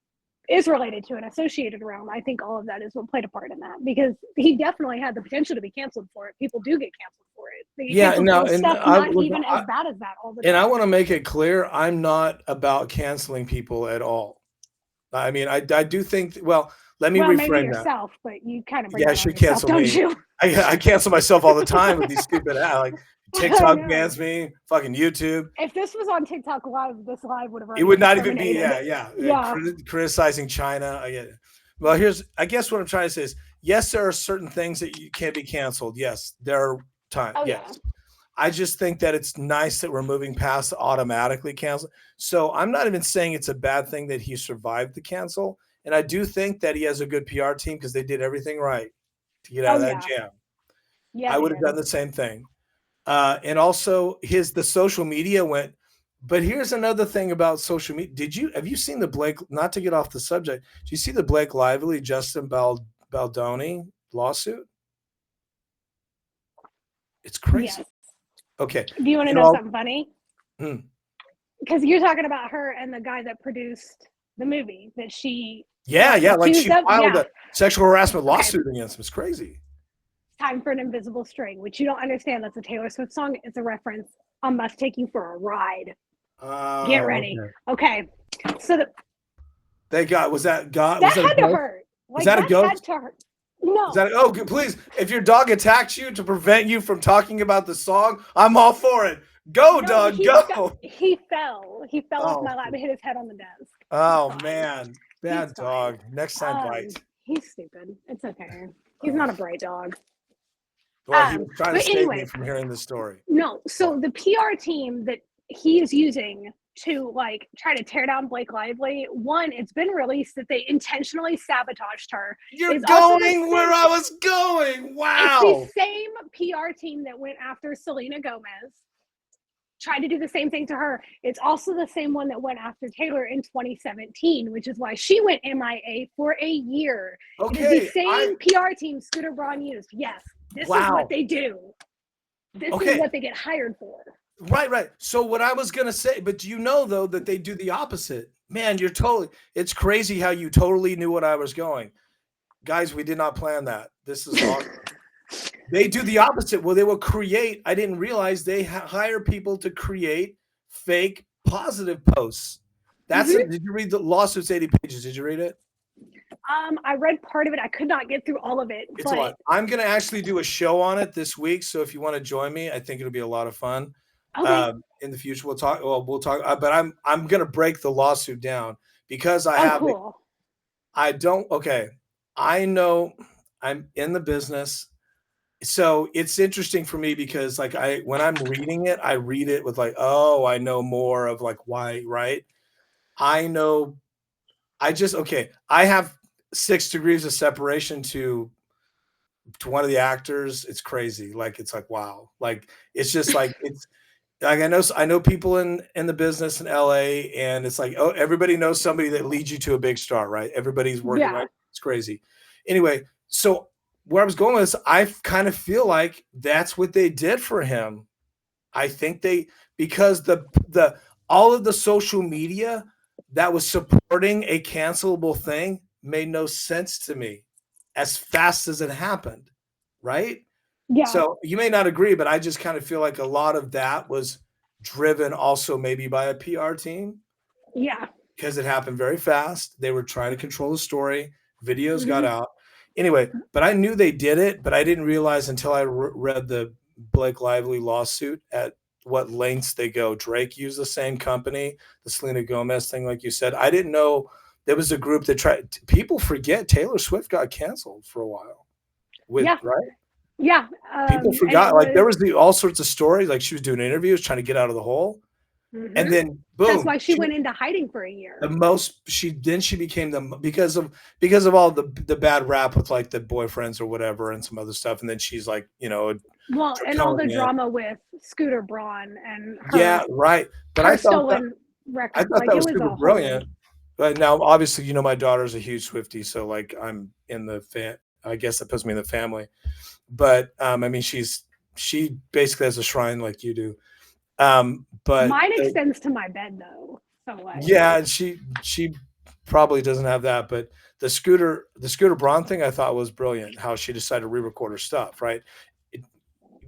is related to and associated around, I think all of that is what played a part in that, because he definitely had the potential to be canceled for it. People do get canceled for it. Not even as bad as that all the time. And I want to make it clear, I'm not about canceling people at all. I mean, I do think, let me reframe maybe yourself, that. But you kind of I should cancel me. don't you? I cancel myself all the time with these stupid like TikTok bans me, fucking YouTube. If this was on TikTok live, this live would have It would not even be, yeah. Criticizing China. I get it. Well, I guess what I'm trying to say is, yes, there are certain things that you can't be canceled. Yes, there are times. Yes. Yeah. I just think that it's nice that we're moving past automatically cancel. So I'm not even saying it's a bad thing that he survived the cancel. And I do think that he has a good PR team because they did everything right to get out of that jam. Yeah, I would have done the same thing. And also the social media went, but here's another thing about social media. Have you seen the Blake, not to get off the subject, do you see the Blake Lively, Justin Baldoni lawsuit? It's crazy. Yes. Okay. Do you want to know something funny? Because you're talking about her and the guy that produced the movie that she. Yeah. Like she filed a sexual harassment lawsuit against him. It's crazy. Time for an Invisible String, which you don't understand. That's a Taylor Swift song. It's a reference. I must take you for a ride. Get ready. Okay. So was that God? That had to hurt. Like, is that a ghost? Had to hurt. No. Please, if your dog attacks you to prevent you from talking about the song, I'm all for it. Go, dog, go. He fell. He fell off my lap and hit his head on the desk. Oh, man. Bad dog. Next time, bite. He's stupid. It's okay. He's not a bright dog. Well, he was trying to save me from hearing the story. No. So the PR team that he is using to try to tear down Blake Lively, one, it's been released that they intentionally sabotaged her. You're going where I was going. Wow. It's the same PR team that went after Selena Gomez, tried to do the same thing to her. It's also the same one that went after Taylor in 2017, which is why she went MIA for a year. Okay. It is the same PR team Scooter Braun used. Yes. This is what they do. This is what they get hired for. Right. So what I was going to say, but do you know, though, that they do the opposite? Man, it's crazy how you totally knew what I was going. Guys, we did not plan that. This is awesome. They do the opposite. Well, they will I didn't realize they hire people to create fake positive posts. Did you read the lawsuit's 80 pages? Did you read it? I read part of it. I could not get through all of it. It's a lot. I'm going to actually do a show on it this week. So if you want to join me, I think it'll be a lot of fun. Okay. In the future, we'll talk. But I'm going to break the lawsuit down because I have. Cool. I know I'm in the business. So it's interesting for me because when I'm reading it, I read it with I know more of why, right? I know. I have 6 degrees of separation to one of the actors. It's crazy. It's wow. It's just it's I know people in the business in LA, and it's everybody knows somebody that leads you to a big star, right? Everybody's working right. It's crazy. Anyway, so where I was going with this, I kind of feel like that's what they did for him. I think because the all of the social media that was supporting a cancelable thing made no sense to me as fast as it happened, right? Yeah. So you may not agree, but I just kind of feel like a lot of that was driven also maybe by a PR team. Yeah. Because it happened very fast. They were trying to control the story. Videos got out. Anyway, but I knew they did it, but I didn't realize until I read the Blake Lively lawsuit at what lengths they go. Drake used the same company, the Selena Gomez thing, like you said. I didn't know there was a group that tried. People forget Taylor Swift got canceled for a while. Right? Yeah. People forgot. There was all sorts of stories. She was doing interviews, trying to get out of the hole. And then boom. That's why she went into hiding for a year. She became because of all the bad rap with the boyfriends or whatever and some other stuff. And then she's and all the drama with Scooter Braun and her. Yeah, right. But I thought that was super brilliant. But now obviously, my daughter's a huge Swiftie, so I'm in the fan. I guess that puts me in the family. But she basically has a shrine like you do. But mine extends to my bed though. So yeah, and she probably doesn't have that, but the Scooter Braun thing I thought was brilliant. How she decided to re-record her stuff, right?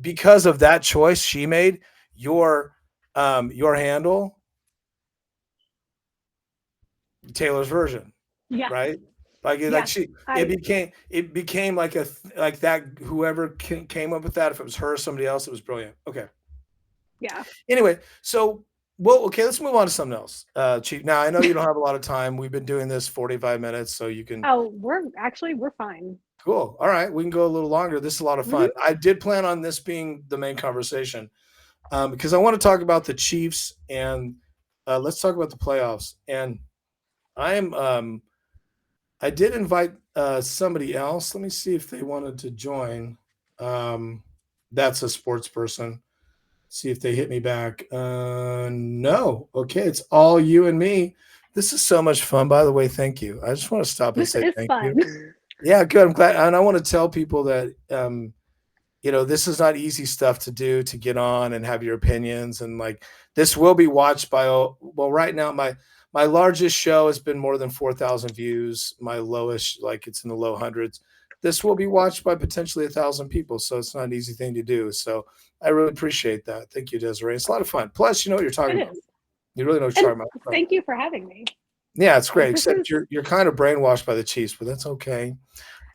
Because of that choice she made, your handle, Taylor's version, right? It became that whoever came up with that. If it was her or somebody else, it was brilliant. Okay. Yeah. Anyway, so okay, let's move on to something else. Chief. Now I know you don't have a lot of time. We've been doing this 45 minutes, so you can. Oh, we're fine. Cool. All right, we can go a little longer. This is a lot of fun. Mm-hmm. I did plan on this being the main conversation because I want to talk about the Chiefs and let's talk about the playoffs. And I'm I did invite somebody else. Let me see if they wanted to join. That's a sports person. See if they hit me back. No. Okay, it's all you and me. This is so much fun. By the way, thank you. I just want to stop and This say is thank fun. you. Yeah, good. I'm glad, and I want to tell people that this is not easy stuff to do, to get on and have your opinions, and like this will be watched by, well, right now my largest show has been more than 4,000 views. My lowest, like, it's in the low hundreds. This will be watched by potentially 1,000 people, so it's not an easy thing to do. So I really appreciate that. Thank you, Desiree. It's a lot of fun. Plus, you know what you're talking It about. is. You really know what you're And talking about. So, thank you for having me. yeah, it's great. This Except is you're kind of brainwashed by the Chiefs, but that's okay.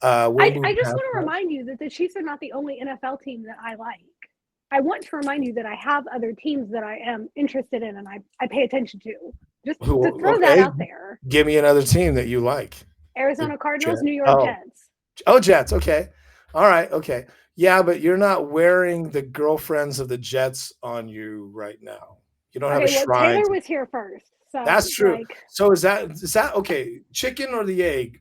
We'll move I just past want to that. remind you that the Chiefs are not the only NFL team that I like. I want to remind you that I have other teams that I am interested in and I pay attention to. Just to throw that Okay, out there. give me another team that you like. Arizona Cardinals, Jet. New York Jets. Oh, Jets. Okay. All right. Okay. Yeah, but you're not wearing the girlfriends of the Jets on you right now. You don't have a Okay, well, shrine. Taylor was here first. So, That's true. like, So is that okay? Chicken or the egg?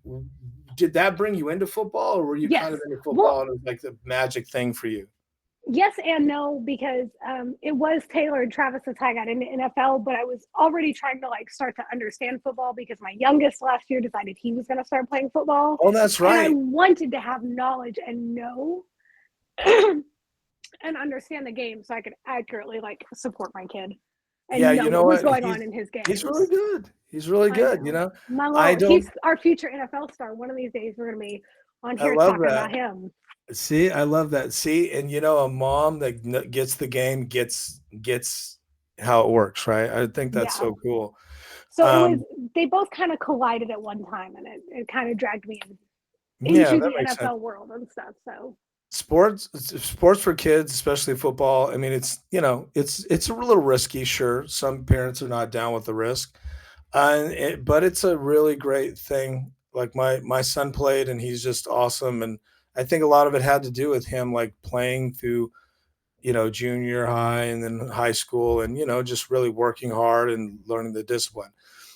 Did that bring you into football, or were you yes. kind of into football Well, and it was like the magic thing for you? yes and no, because it was Taylor and Travis that's how I got into NFL, but I was already trying to like start to understand football because my youngest last year decided he was going to start playing football. Oh, that's And I right. wanted to have knowledge and know and understand the game so I could accurately like support my kid and Yeah, know you know what was what? going on in his He's games. really good. He's really I good. know. My I little, he's don't. our future NFL star. One of these days we're going to be on I here love talking that. about him. See, I love that. See, and a mom that gets the game gets how it works, right? I think that's Yeah. so cool. So it was, Um, they both kind of collided at one time and it kind of dragged me yeah, into that the makes sense. NFL world and stuff. So Sports for kids, especially football. I mean, it's a little risky. Sure, some parents are not down with the risk, but it's a really great thing. Like my son played, and he's just awesome. And I think a lot of it had to do with him, like playing through junior high and then high school, and just really working hard and learning the discipline.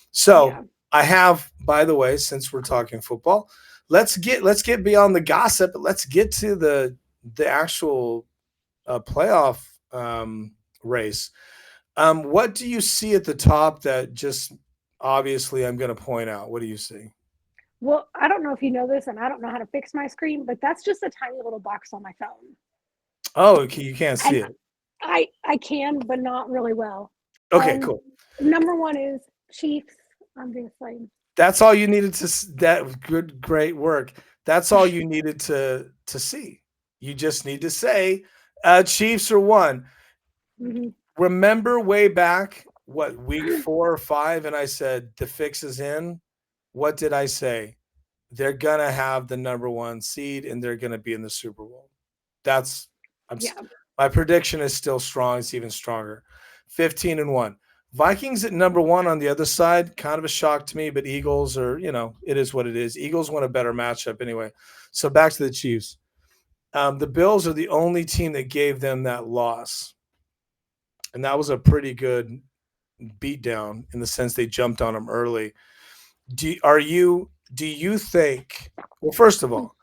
So yeah. I have, by the way, since we're talking football, let's get beyond the gossip. Let's get to the actual playoff race. What do you see at the top that just obviously I'm going to point out? What do you see? Well, I don't know if you know this and I don't know how to fix my screen, but that's just a tiny little box on my phone. Oh, okay, you can't see And it. I can, but not really well. Okay, cool. Number one is Chiefs. I'm being slain. That's all you needed that good, great work. That's all you needed to see. You just need to say, Chiefs are one. Mm-hmm. Remember way back, what, week 4 or 5, and I said the fix is in. What did I say? They're gonna have the number 1 seed and they're gonna be in the Super Bowl. That's Yeah. my prediction is still strong. It's even stronger. 15-1. Vikings at number 1 on the other side, kind of a shock to me, but Eagles are, it is what it is. Eagles want a better matchup anyway. So back to the Chiefs. The Bills are the only team that gave them that loss. And that was a pretty good beatdown in the sense they jumped on them early. Do you think, well, first of all,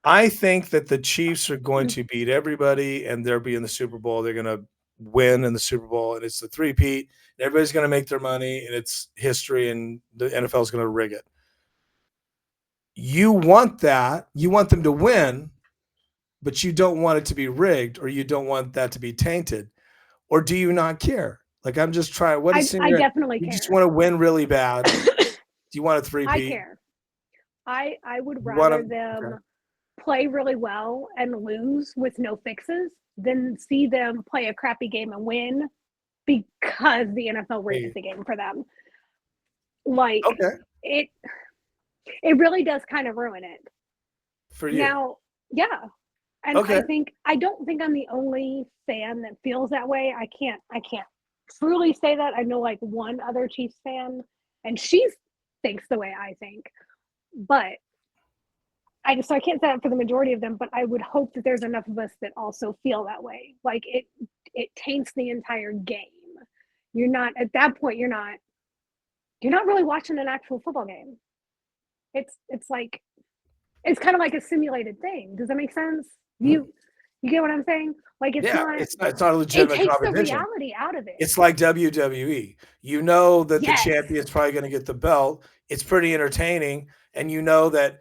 I think that the Chiefs are going to beat everybody and they'll be in the Super Bowl. They're going to win in the Super Bowl, and it's the three-peat. Everybody's going to make their money, and it's history, and the NFL is going to rig it. You want that. You want them to win, but you don't want it to be rigged, or you don't want that to be tainted. Or do you not care? Like, I'm just trying. What is in I your? definitely You care. just want to win really bad. Do you want a three-peat? I care. I would rather them play really well and lose with no fixes than see them play a crappy game and win because the NFL rigged the game for them. Like, it really does kind of ruin it for you. Now, yeah. And Okay. I don't think I'm the only fan that feels that way. I can't truly say that. I know like one other Chiefs fan, and she thinks the way I think. But I can't say that for the majority of them, but I would hope that there's enough of us that also feel that way. Like it taints the entire game. You're not at that point, you're not really watching an actual football game. It's like it's kind of like a simulated thing. Does that make sense? You get what I'm saying? Like it's not a legitimate takes competition. The reality out of it. It's like WWE. You know that the champion's probably going to get the belt. It's pretty entertaining, and you know that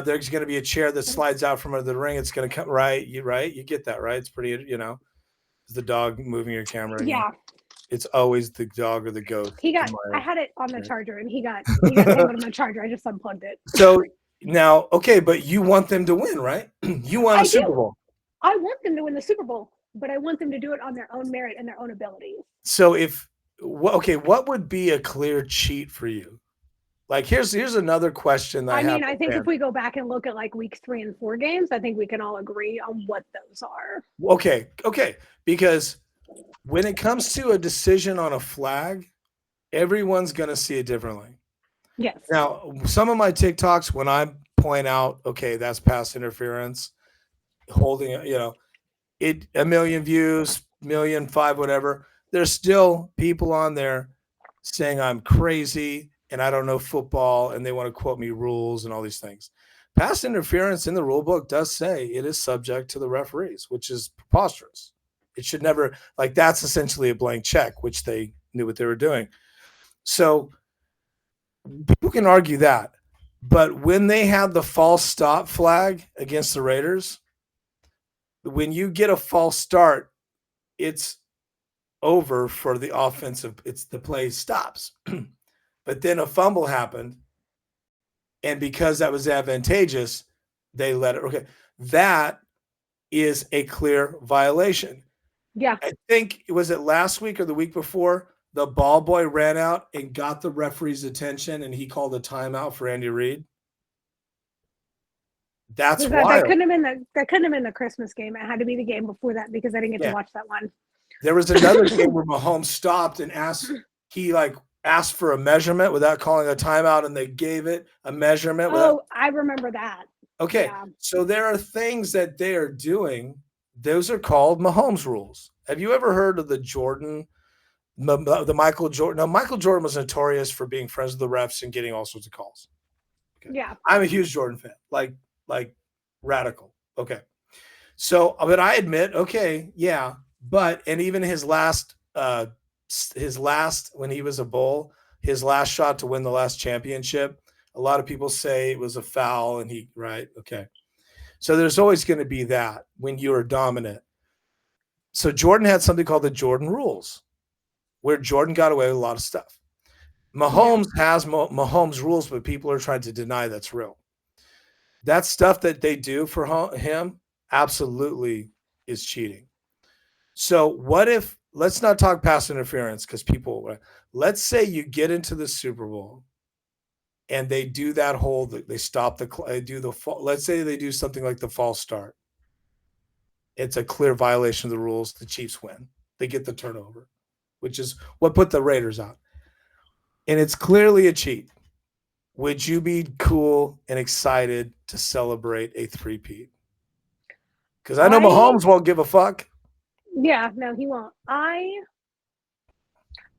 there's going to be a chair that slides out from under the ring. It's going to come right. You get that right. It's pretty. The dog moving your camera. Yeah. It's always the dog or the ghost. I had it on the charger, and he got tangled in my charger. I just unplugged it. So now, okay, but you want them to win, right? You want a Super Bowl. I want them to win the Super Bowl, but I want them to do it on their own merit and their own abilities. So what would be a clear cheat for you? Like here's another question that I think if we go back and look at like weeks 3 and 4 games, I think we can all agree on what those are. Okay, because when it comes to a decision on a flag, everyone's going to see it differently. Yes. Now, some of my TikToks, when I point out, okay, that's pass interference, holding it, 1 million views, 1,000,005, whatever. There's still people on there saying I'm crazy and I don't know football, and they want to quote me rules and all these things. Pass interference in the rule book does say it is subject to the referees, which is preposterous. It should never, like, that's essentially a blank check, which they knew what they were doing. So people can argue that. But when they had the false stop flag against the Raiders, when you get a false start, it's over for the offensive. The play stops. But then a fumble happened, and because that was advantageous, they let it. Okay, that is a clear violation. Yeah. I think, was it last week or the week before, the ball boy ran out and got the referee's attention, and he called a timeout for Andy Reid. That's wild. That couldn't have been the Christmas game. It had to be the game before that because I didn't get to watch that one. There was another game where Mahomes stopped and asked for a measurement without calling a timeout, and they gave it a measurement. I remember that. Okay, yeah. So there are things that they are doing. Those are called Mahomes rules. Have you ever heard of the Michael Jordan? No, Michael Jordan was notorious for being friends with the refs and getting all sorts of calls. Okay. Yeah. I'm a huge Jordan fan, like radical. Okay. So, but I admit, okay, yeah, and even his last, when he was a Bull, his last shot to win the last championship, a lot of people say it was a foul, and right? Okay. So there's always going to be that when you're dominant. So Jordan had something called the Jordan rules, where Jordan got away with a lot of stuff. Mahomes has Mahomes rules, but people are trying to deny that's real. That stuff that they do for him absolutely is cheating. So what if, let's not talk pass interference, because let's say you get into the Super Bowl and they do that they stop let's say they do something like the false start. It's a clear violation of the rules. The Chiefs win. They get the turnover, which is what put the Raiders out. And it's clearly a cheat. Would you be cool and excited to celebrate a three-peat? Because I know Mahomes won't give a fuck. Yeah, no, he won't. I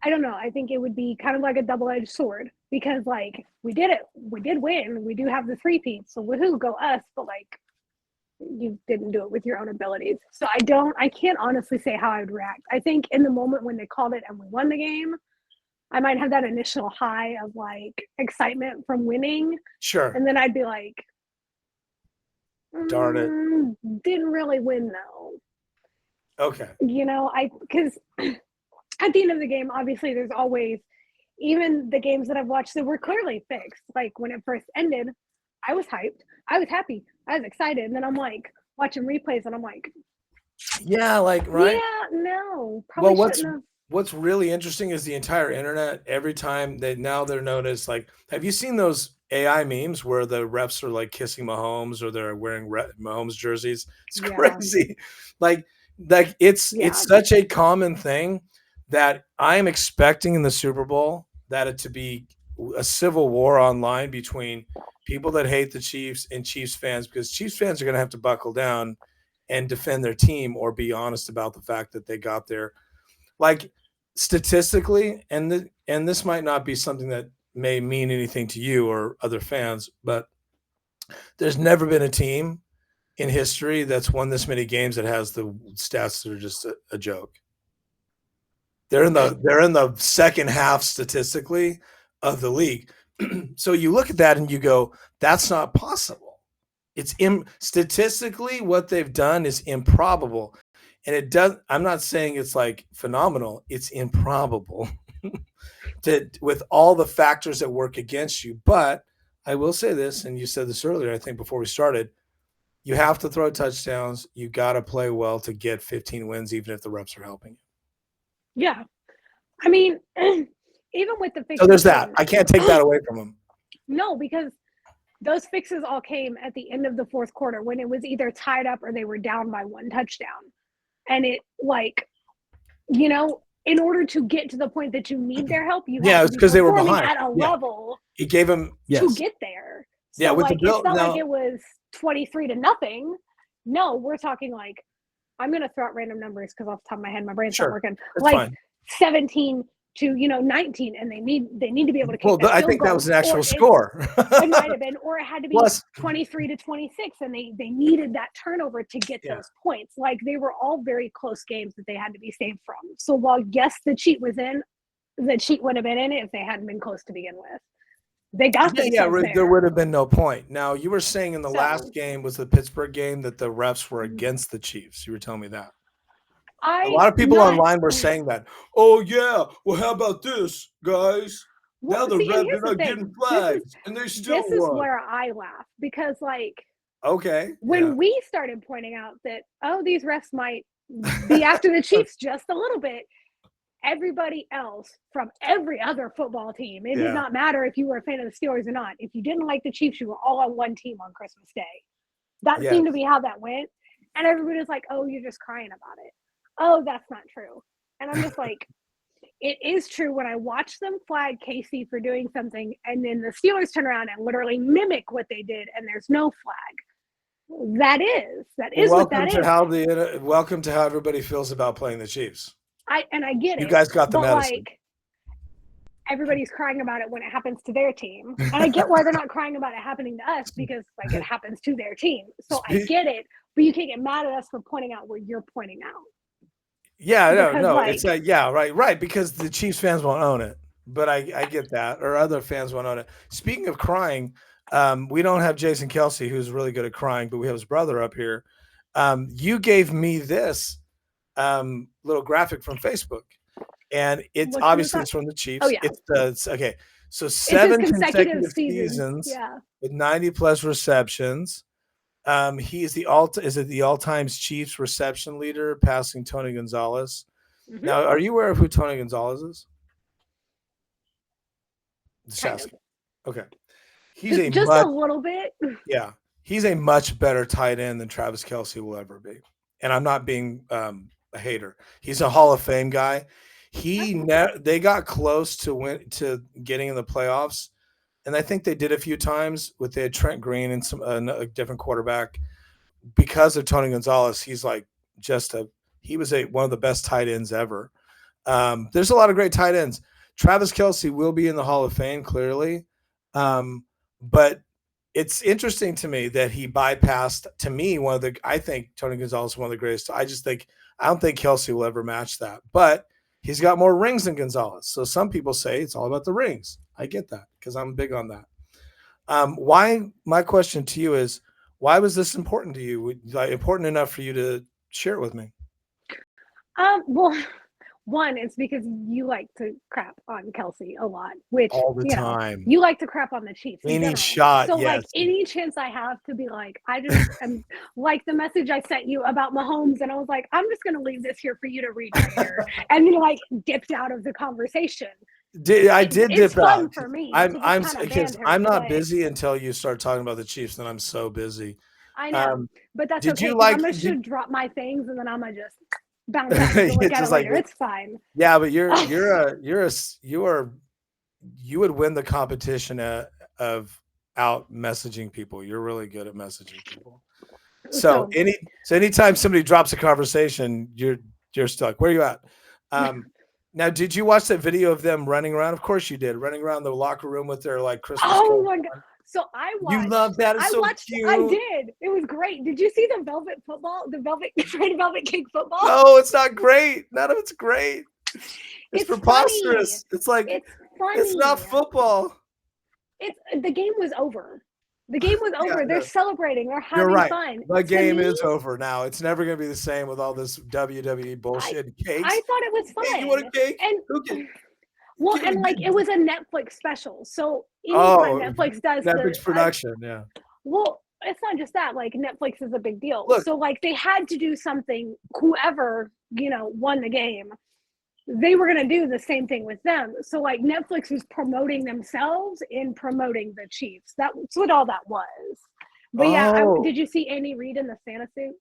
don't know. I think it would be kind of like a double-edged sword because, like, we did it. We did win. We do have the three-peat. So woohoo, go us. But, like, you didn't do it with your own abilities. So I can't honestly say how I would react. I think in the moment when they called it and we won the game, I might have that initial high of, like, excitement from winning. Sure. And then I'd be like, darn it. Didn't really win, though. Okay. Because at the end of the game, obviously, there's always, even the games that I've watched that were clearly fixed. Like, when it first ended, I was hyped. I was happy. I was excited. And then I'm, like, watching replays, and I'm like, yeah, like, right? Yeah, no. Probably shouldn't have. What's really interesting is the entire internet, every time they're known as, like, have you seen those AI memes where the refs are like kissing Mahomes or they're wearing Mahomes jerseys. It's Yeah. crazy. Like it's such a common thing that I'm expecting in the Super Bowl that it to be a civil war online between people that hate the Chiefs and Chiefs fans, because Chiefs fans are going to have to buckle down and defend their team or be honest about the fact that they got there. Like statistically, and this might not be something that may mean anything to you or other fans, but there's never been a team in history that's won this many games that has the stats that are just a joke. They're in the second half statistically of the league. So you look at that and you go, that's not possible. It's statistically what they've done is improbable. And it does. I'm not saying it's like phenomenal. It's improbable with all the factors that work against you. But I will say this, and you said this earlier, I think before we started, you have to throw touchdowns. You got to play well to get 15 wins, even if the reps are helping you. Yeah. I mean, even with the fixes. So there's that. I can't take that away from them. No, because those fixes all came at the end of the fourth quarter when it was either tied up or they were down by 1 touchdown. And it, like, you know, in order to get to the point that you need their help, you have to be because they were behind at a level. It gave them to get there. So with like, the Bill, it's not like it was 23-0. No, we're talking like, I'm gonna throw out random numbers because off the top of my head, my brain's not working. That's like fine. 17 to 19, and they need to be able to kick. Well, I think that was an actual score. It might have been, or it had to be 23-26, and they needed that turnover to get those points. Like they were all very close games that they had to be saved from. So while yes, the cheat was in, the cheat would have been in it if they hadn't been close to begin with. They got there would have been no point. Now you were saying in the last game was the Pittsburgh game that the refs were against the Chiefs. You were telling me that. A lot of people online were saying that. Oh yeah, well how about this, guys? Well, now the refs are not getting flags, and they still won. This is where I laugh because like when we started pointing out that these refs might be after the Chiefs just a little bit. Everybody else from every other football team, it did not matter if you were a fan of the Steelers or not. If you didn't like the Chiefs, you were all on one team on Christmas Day. That seemed to be how that went. And everybody was like, oh, you're just crying about it. Oh, that's not true. And I'm just like, it is true when I watch them flag Casey for doing something and then the Steelers turn around and literally mimic what they did and there's no flag. That is what that is. Welcome to how everybody feels about playing the Chiefs. I get it. You guys got the medicine. Like, everybody's crying about it when it happens to their team. And I get why they're not crying about it happening to us because like it happens to their team. So I get it, but you can't get mad at us for pointing out where you're pointing out. Yeah, no. Like, it's right. Because the Chiefs fans won't own it. But I get that. Or other fans won't own it. Speaking of crying, we don't have Jason Kelsey, who's really good at crying, but we have his brother up here. You gave me this little graphic from Facebook, and it's obviously it's from the Chiefs. Oh, yeah. It's okay. So 7 consecutive seasons with 90+ receptions. He is the all-time Chiefs reception leader, passing Tony Gonzalez. Mm-hmm. Now, are you aware of who Tony Gonzalez is? Just asking. Okay. He's a little bit. Yeah. He's a much better tight end than Travis Kelsey will ever be. And I'm not being a hater. He's a Hall of Fame guy. They got close to getting in the playoffs, and I think they did a few times with they had Trent Green and some a different quarterback. Because of Tony Gonzalez, he's like he was one of the best tight ends ever. There's a lot of great tight ends. Travis Kelsey will be in the Hall of Fame clearly, but it's interesting to me that he bypassed. To me, I think Tony Gonzalez is one of the greatest. I don't think Kelsey will ever match that, but he's got more rings than Gonzalez. So some people say it's all about the rings. I get that because I'm big on that. My question to you is, why was this important to you? Important enough for you to share it with me? Well, one, it's because you like to crap on Kelsey a lot, which all the time. You like to crap on the Chiefs. Any shot, so yes. Like any chance I have to be like, I just am like the message I sent you about Mahomes, and I was like, I'm just gonna leave this here for you to read later, and then like dipped out of the conversation. I did It's dip fun out. for me I'm to just I'm kind of because banter, I'm not but busy until you start talking about the Chiefs, and I'm so busy. I know. But that's Did okay you because I'm like? gonna Did should drop my things and then I'm gonna just bounce out. You can look it's at it just like later. It's fine. yeah, but you would win the competition of out messaging people. You're really good at messaging people. So So anytime somebody drops a conversation, you're stuck. Where are you at? Um, Now, did you watch that video of them running around? Of course you did, running around the locker room with their like Christmas oh cards my god. on. So I You watched. love that. It's I so watched. I cute. did. It was great. Did you see the velvet football? The velvet red velvet cake football? No, it's not great. None of it's great. It's It's funny. preposterous. It's like It's it's not funny. football. It's the game was over. The game was Yeah, over. They're no, celebrating. They're you're having right. fun. The To game me, is over now. It's never going to be the same with all this WWE I bullshit. I Cakes. thought it was Hey, you want fun. a cake? And Who can? well, Give and like it was a Netflix special. So anytime Oh, Netflix does Netflix production. Yeah. well, it's not just that, like Netflix is a big deal. Look, So like they had to do something, whoever, won the game, they were gonna do the same thing with them. So like Netflix was promoting themselves in promoting the Chiefs. That's what all that was. But yeah, oh did you see Andy Reid in the Santa suit?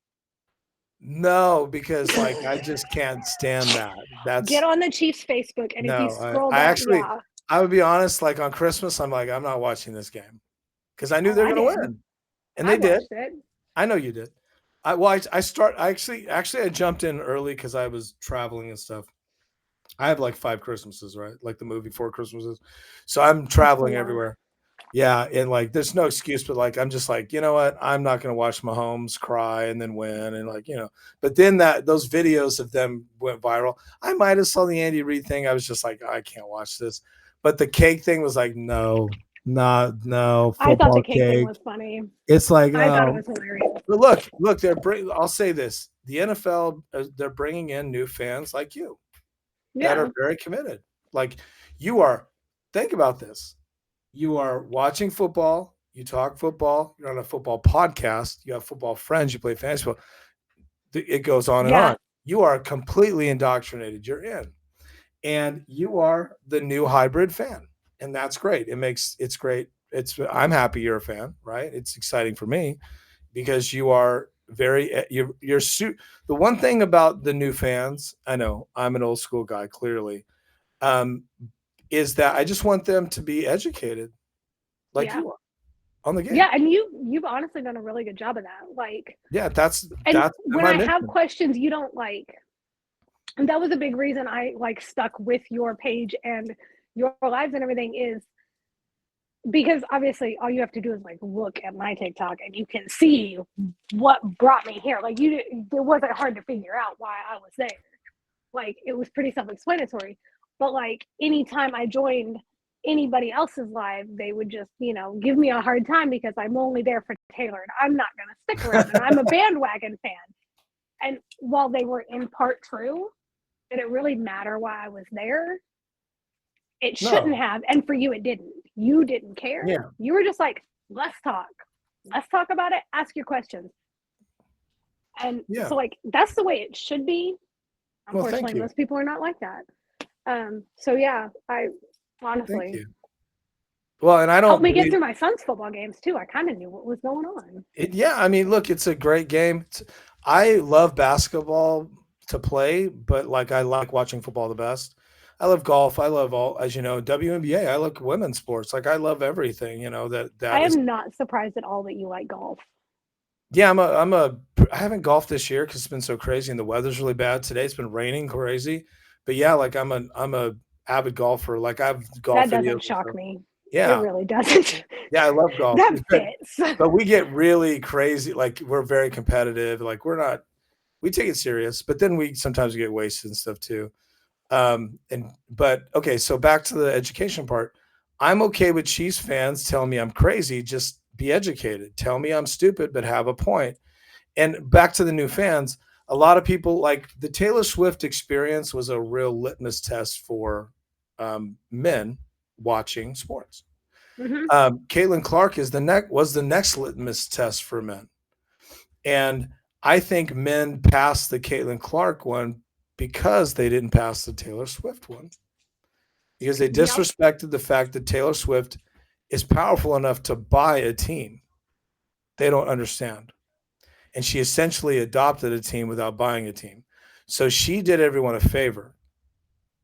no, because like I just can't stand that. Get That's on the Chiefs Facebook, and if you no. scroll I down, actually, yeah. I would be honest. Like on Christmas, I'm like, I'm not watching this game because I knew Oh, they're I going to did. win, and I they did. watched it. I know you did. I jumped in early because I was traveling and stuff. I have like 5 Christmases, right? Like the movie 4 Christmases. So I'm That's a traveling lot. everywhere. Yeah, and like there's no excuse, but like I'm just like, you know what? I'm not gonna watch Mahomes cry and then win and like, But then that those videos of them went viral. I might have saw the Andy Reid thing. I was just like, I can't watch this. But the cake thing was like, no, not no I thought the football cake thing cake. was funny. It's like, I thought it oh, was hilarious. but look, I'll say this: the NFL, they're bringing in new fans like you that Yeah. are very committed. Like you are. Think about this: you are watching football, you talk football, you're on a football podcast, you have football friends, you play fantasy football. It goes on and Yeah. on. You are completely indoctrinated. You're in, and you are the new hybrid fan, and that's great. It's great. I'm happy you're a fan, right? It's exciting for me because you are you're the one thing about the new fans, I know I'm an old school guy clearly, um, is that I just want them to be educated like Yeah. you are on the game. Yeah, and you've honestly done a really good job of that. Like, Yeah, and that's when my I have mission. questions you don't like, and that was a big reason I like stuck with your page and your lives and everything is because obviously all you have to do is like look at my TikTok and you can see what brought me here. Like it wasn't hard to figure out why I was there. Like it was pretty self-explanatory. But like anytime I joined anybody else's live, they would just, give me a hard time because I'm only there for Taylor and I'm not gonna stick around and I'm a bandwagon fan. And while they were in part true, did it really matter why I was there? It shouldn't No, have. And for you, it didn't. You didn't care. yeah, You were just like, let's talk. Let's talk about it. Ask your questions. And yeah. so, like, that's the way it should be. Well, thank Unfortunately, you, most people are not like that. So yeah, I thank honestly you. Well, and I helped don't me get believe through my son's football games too. I kind of knew what was going on. it. Yeah, I mean, look, it's a great game. I love basketball to play, but like I like watching football the best. I love golf. I love all, as you know, WNBA. I like women's sports. Like I love everything. That I is. am not surprised at all that you like golf. Yeah, I haven't golfed this year because it's been so crazy and the weather's really bad. Today it's been raining crazy, but yeah, like I'm a avid golfer. Like I have golf That videos doesn't and shock stuff. me. It Yeah, really doesn't. yeah, I love golf. That fits. But we get really crazy. Like we're very competitive. Like we take it serious, but then we sometimes get wasted and stuff too. But okay, so back to the education part. I'm okay with Chiefs fans telling me I'm crazy. Just be educated. Tell me I'm stupid, but have a point. And back to the new fans, a lot of people like the Taylor Swift experience was a real litmus test for men watching sports. Mm-hmm. Caitlin Clark was the next litmus test for men, and I think men passed the Caitlin Clark one because they didn't pass the Taylor Swift one. because they disrespected the fact that Taylor Swift is powerful enough to buy a team. They don't understand. And she essentially adopted a team without buying a team. So she did everyone a favor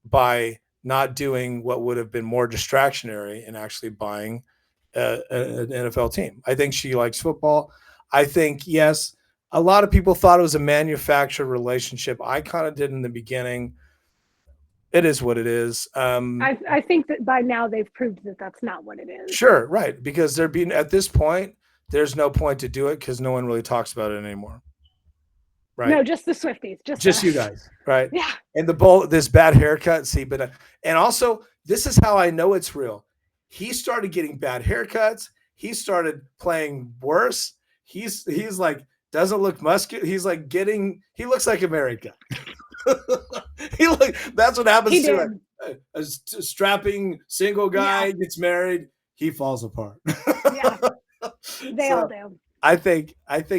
by not doing what would have been more distractionary and actually buying an NFL team. I think she likes football. I think, yes, a lot of people thought it was a manufactured relationship. I kind of did in the beginning. It is what it is. I think that by now they've proved that that's not what it is. Sure, right. Because they're being, at this point, there's no point to do it because no one really talks about it anymore. Right. No, just the Swifties. Just you guys. Right. Yeah. And this bad haircut. See, but and also this is how I know it's real. He started getting bad haircuts. He started playing worse. He's like doesn't look muscular. He's like he looks like a married guy. That's what happens to a strapping single guy gets married. He falls apart. Yeah. They all do. I think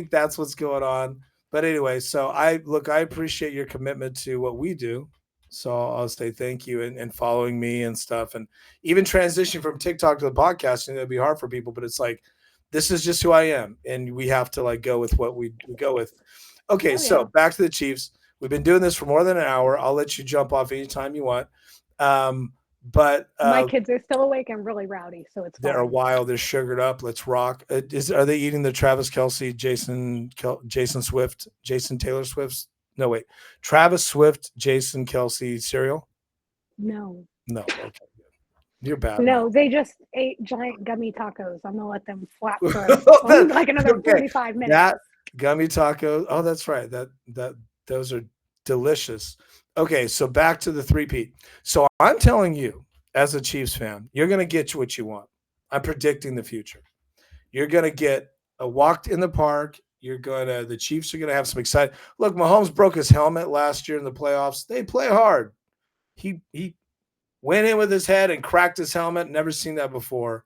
that's what's going on. But anyway, so I appreciate your commitment to what we do. So I'll say thank you and following me and stuff. And even transition from TikTok to the podcasting, that'd be hard for people, but it's like, this is just who I am. And we have to like go with what we go with. Okay. So back to the Chiefs. We've been doing this for more than an hour. I'll let you jump off anytime you want. But my kids are still awake and really rowdy, so it's they're wild. They're sugared up. Let's rock. Are they eating the Travis Kelce, Jason Swift, Jason Taylor Swift's? No, wait. Travis Swift, Jason Kelce cereal? No. Okay. You're bad. No, they just ate giant gummy tacos. I'm gonna let them flap for like another 45 minutes. That gummy tacos. Oh, that's right. Those are delicious. Okay, so back to the three-peat. So I'm telling you, as a Chiefs fan, you're going to get what you want. I'm predicting the future. You're going to get a walk in the park. The Chiefs are going to have some exciting. Look, Mahomes broke his helmet last year in the playoffs. They play hard. He went in with his head and cracked his helmet. Never seen that before.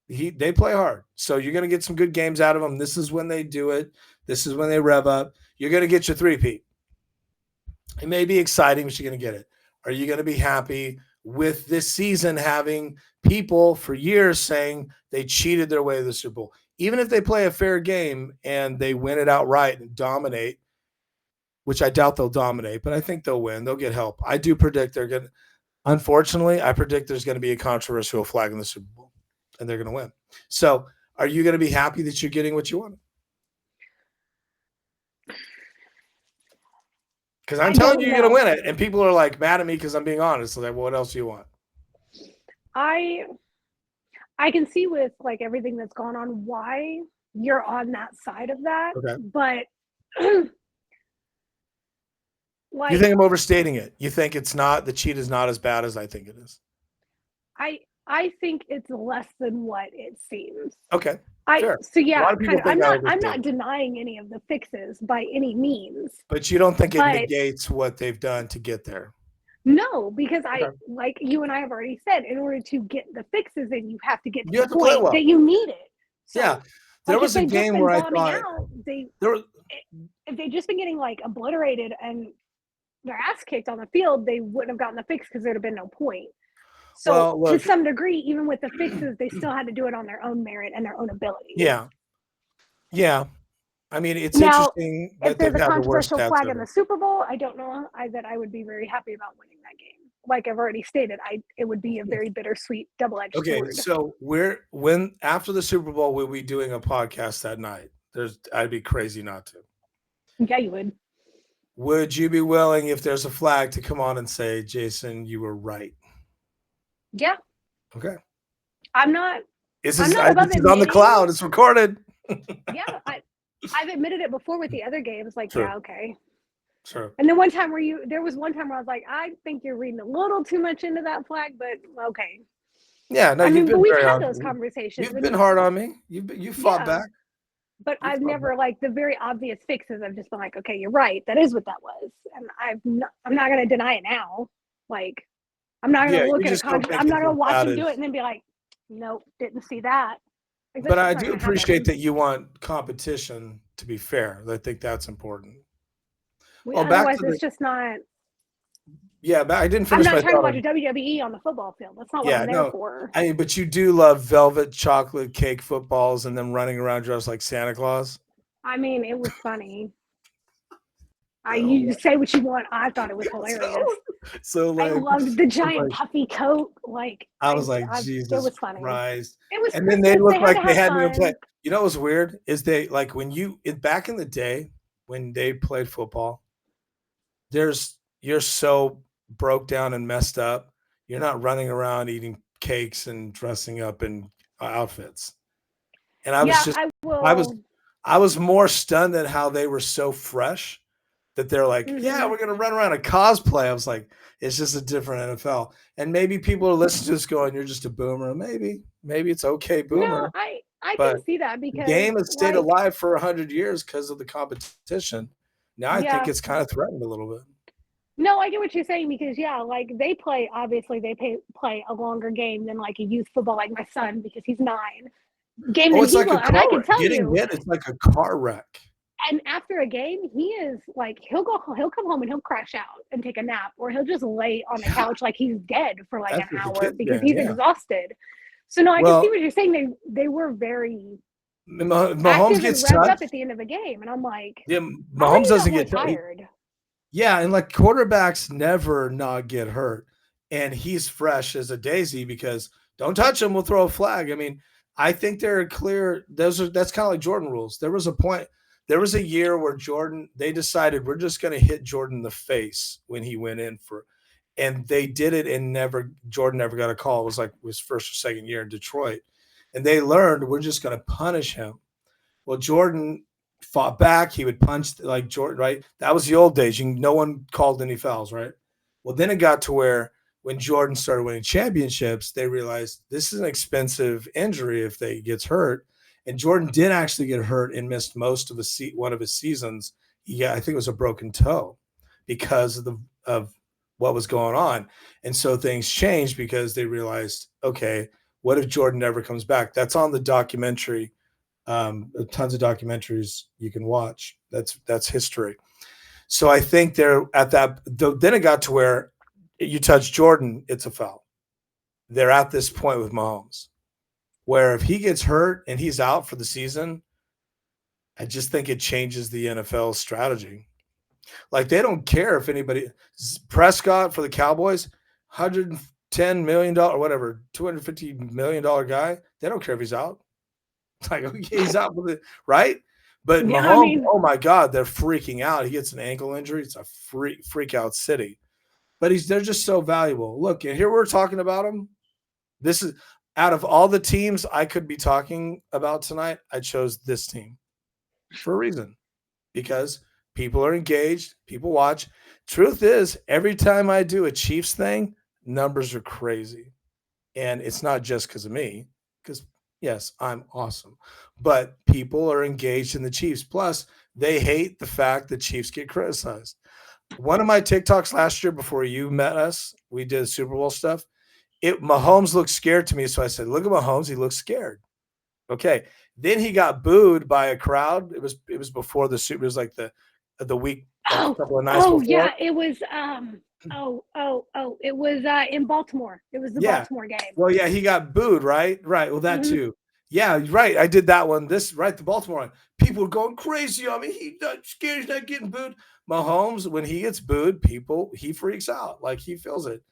They play hard. So you're going to get some good games out of them. This is when they do it. This is when they rev up. You're going to get your three-peat. It may be exciting, but you're going to get it. Are you going to be happy with this season having people for years saying they cheated their way to the Super Bowl? Even if they play a fair game and they win it outright and dominate, which I doubt they'll dominate, but I think they'll win. They'll get help. I do predict they're going to – unfortunately, I predict there's going to be a controversial flag in the Super Bowl, and they're going to win. So are you going to be happy that you're getting what you want? Because I'm telling you, you're going to win it. And people are like mad at me because I'm being honest. So like, well, what else do you want? I can see with like everything that's gone on why you're on that side of that. Okay. But like, you think I'm overstating it? You think the cheat is not as bad as I think it is? I think it's less than what it seems. Okay. Sure. So yeah, I'm not denying any of the fixes by any means. But you don't think it negates what they've done to get there? No, because like you and I have already said, in order to get the fixes in, you have to get to the point that you need it. So, yeah. There was a game where I thought if they'd just been getting like obliterated and their ass kicked on the field, they wouldn't have gotten the fix because there'd have been no point. So to some degree, even with the fixes, they still had to do it on their own merit and their own ability. Yeah. Yeah. I mean, it's interesting. If there's a controversial flag in the Super Bowl, I don't know that I would be very happy about winning that game. Like I've already stated, it would be a very bittersweet double-edged sword. Okay, so after the Super Bowl, we'll be doing a podcast that night. I'd be crazy not to. Yeah, you would. Would you be willing, if there's a flag, to come on and say, Jason, you were right? Yeah. Okay. I'm not. This is on the cloud. It's recorded. Yeah, I've admitted it before with the other games. Like, sure. Yeah, okay. Sure. And then there was one time where I was like, I think you're reading a little too much into that flag, but okay. Yeah, no, but we've had those conversations. You've been hard on me. You fought back. But I've never like the very obvious fixes. I've just been like, okay, you're right. That is what that was, and I'm not going to deny it now. Like, I'm not going to look at I'm not going to watch him do it and then be like, nope, didn't see that. Like, but I do appreciate that you want competition to be fair. I think that's important. Otherwise, it's just not. Yeah, but I didn't I'm finish not my trying to thought watch on. WWE on the football field. That's not what Yeah, I'm there no, for. I mean, but you do love velvet chocolate cake footballs and them running around dressed like Santa Claus. I mean, it was funny. Oh, You say what you want. I thought it was hilarious. so, so I like, loved the I'm giant like, puffy coat. Like I was like, it Jesus was funny. Christ. It was And then they Christmas. They look had to like they have hadn't even played. fun. You know what's weird is they like when back in the day when they played football, you're so broke down and messed up. You're not running around eating cakes and dressing up in outfits. And Yeah, I I was will. I was more stunned at how they were so fresh that they're like, yeah, Mm-hmm. we're gonna run around a cosplay. I was like, it's just a different NFL. And maybe people are listening to this going, you're just a boomer. Maybe it's okay, No, boomer. I can But see that the because game has stayed like alive for 100 years because of the competition. Now I think yeah. it's kind of threatened a little bit. No, I get what you're saying because yeah, like they play obviously play a longer game than like a youth football like my son because he's 9. Game Oh, than it's he like will, a and I car can wreck. tell Getting you. hit, it's like a car wreck. And after a game, he is like he'll come home and he'll crash out and take a nap, or he'll just lay on the Yeah, couch like he's dead for like an that's what the hour kids because game. he's Yeah. exhausted. So no, I can see Well, what you're saying. They were very Mahomes active and gets revved up touched. at the end of a game, and I'm like, Yeah, how are Mahomes you not doesn't more get touched. tired? Yeah, and like quarterbacks never not get hurt. And he's fresh as a daisy because don't touch him, we'll throw a flag. I mean, I think they're clear. That's kind of like Jordan rules. There was a year where Jordan, they decided we're just gonna hit Jordan in the face when he went in for, and they did it and Jordan never got a call. It was like his first or second year in Detroit. And they learned we're just gonna punish him. Well, Jordan fought back. He would punch like Jordan, right? That was the old days. No one called any fouls, right? Well, then it got to where when Jordan started winning championships, they realized this is an expensive injury if they gets hurt. And Jordan did actually get hurt and missed most of one of his seasons. Yeah, I think it was a broken toe because of what was going on. And so things changed because they realized, okay, what if Jordan never comes back? That's on the documentary, tons of documentaries you can watch. That's history. So I think they're at that. Then it got to where you touch Jordan, it's a foul. They're at this point with Mahomes, where if he gets hurt and he's out for the season, I just think it changes the NFL strategy. Like they don't care if anybody. Prescott for the Cowboys, $110 million, whatever, $250 million guy. They don't care if he's out. Like, okay, he's out with it, right? But Yeah, I Mahomes, mean, oh my God, they're freaking out. He gets an ankle injury. It's a freak out city. But they're just so valuable. Look, and here we're talking about him. This is out of all the teams I could be talking about tonight, I chose this team for a reason. Because people are engaged, people watch. Truth is, every time I do a Chiefs thing, numbers are crazy. And it's not just because of me, because yes, I'm awesome. But people are engaged in the Chiefs. Plus, they hate the fact that Chiefs get criticized. One of my TikToks last year before you met us, we did Super Bowl stuff. Mahomes looked scared to me. So I said, look at Mahomes, he looks scared. Okay. Then he got booed by a crowd. It was before the Super, it was like the week, like a couple of nights before. yeah, it was it was in Baltimore. It was the Yeah. Baltimore game. Well, yeah, he got booed, right? Right. Well, that too. Yeah, right. I did that one. The Baltimore one. People were going crazy on me. He's not scared. He's not getting booed. Mahomes, when he gets booed, he freaks out. Like he feels it.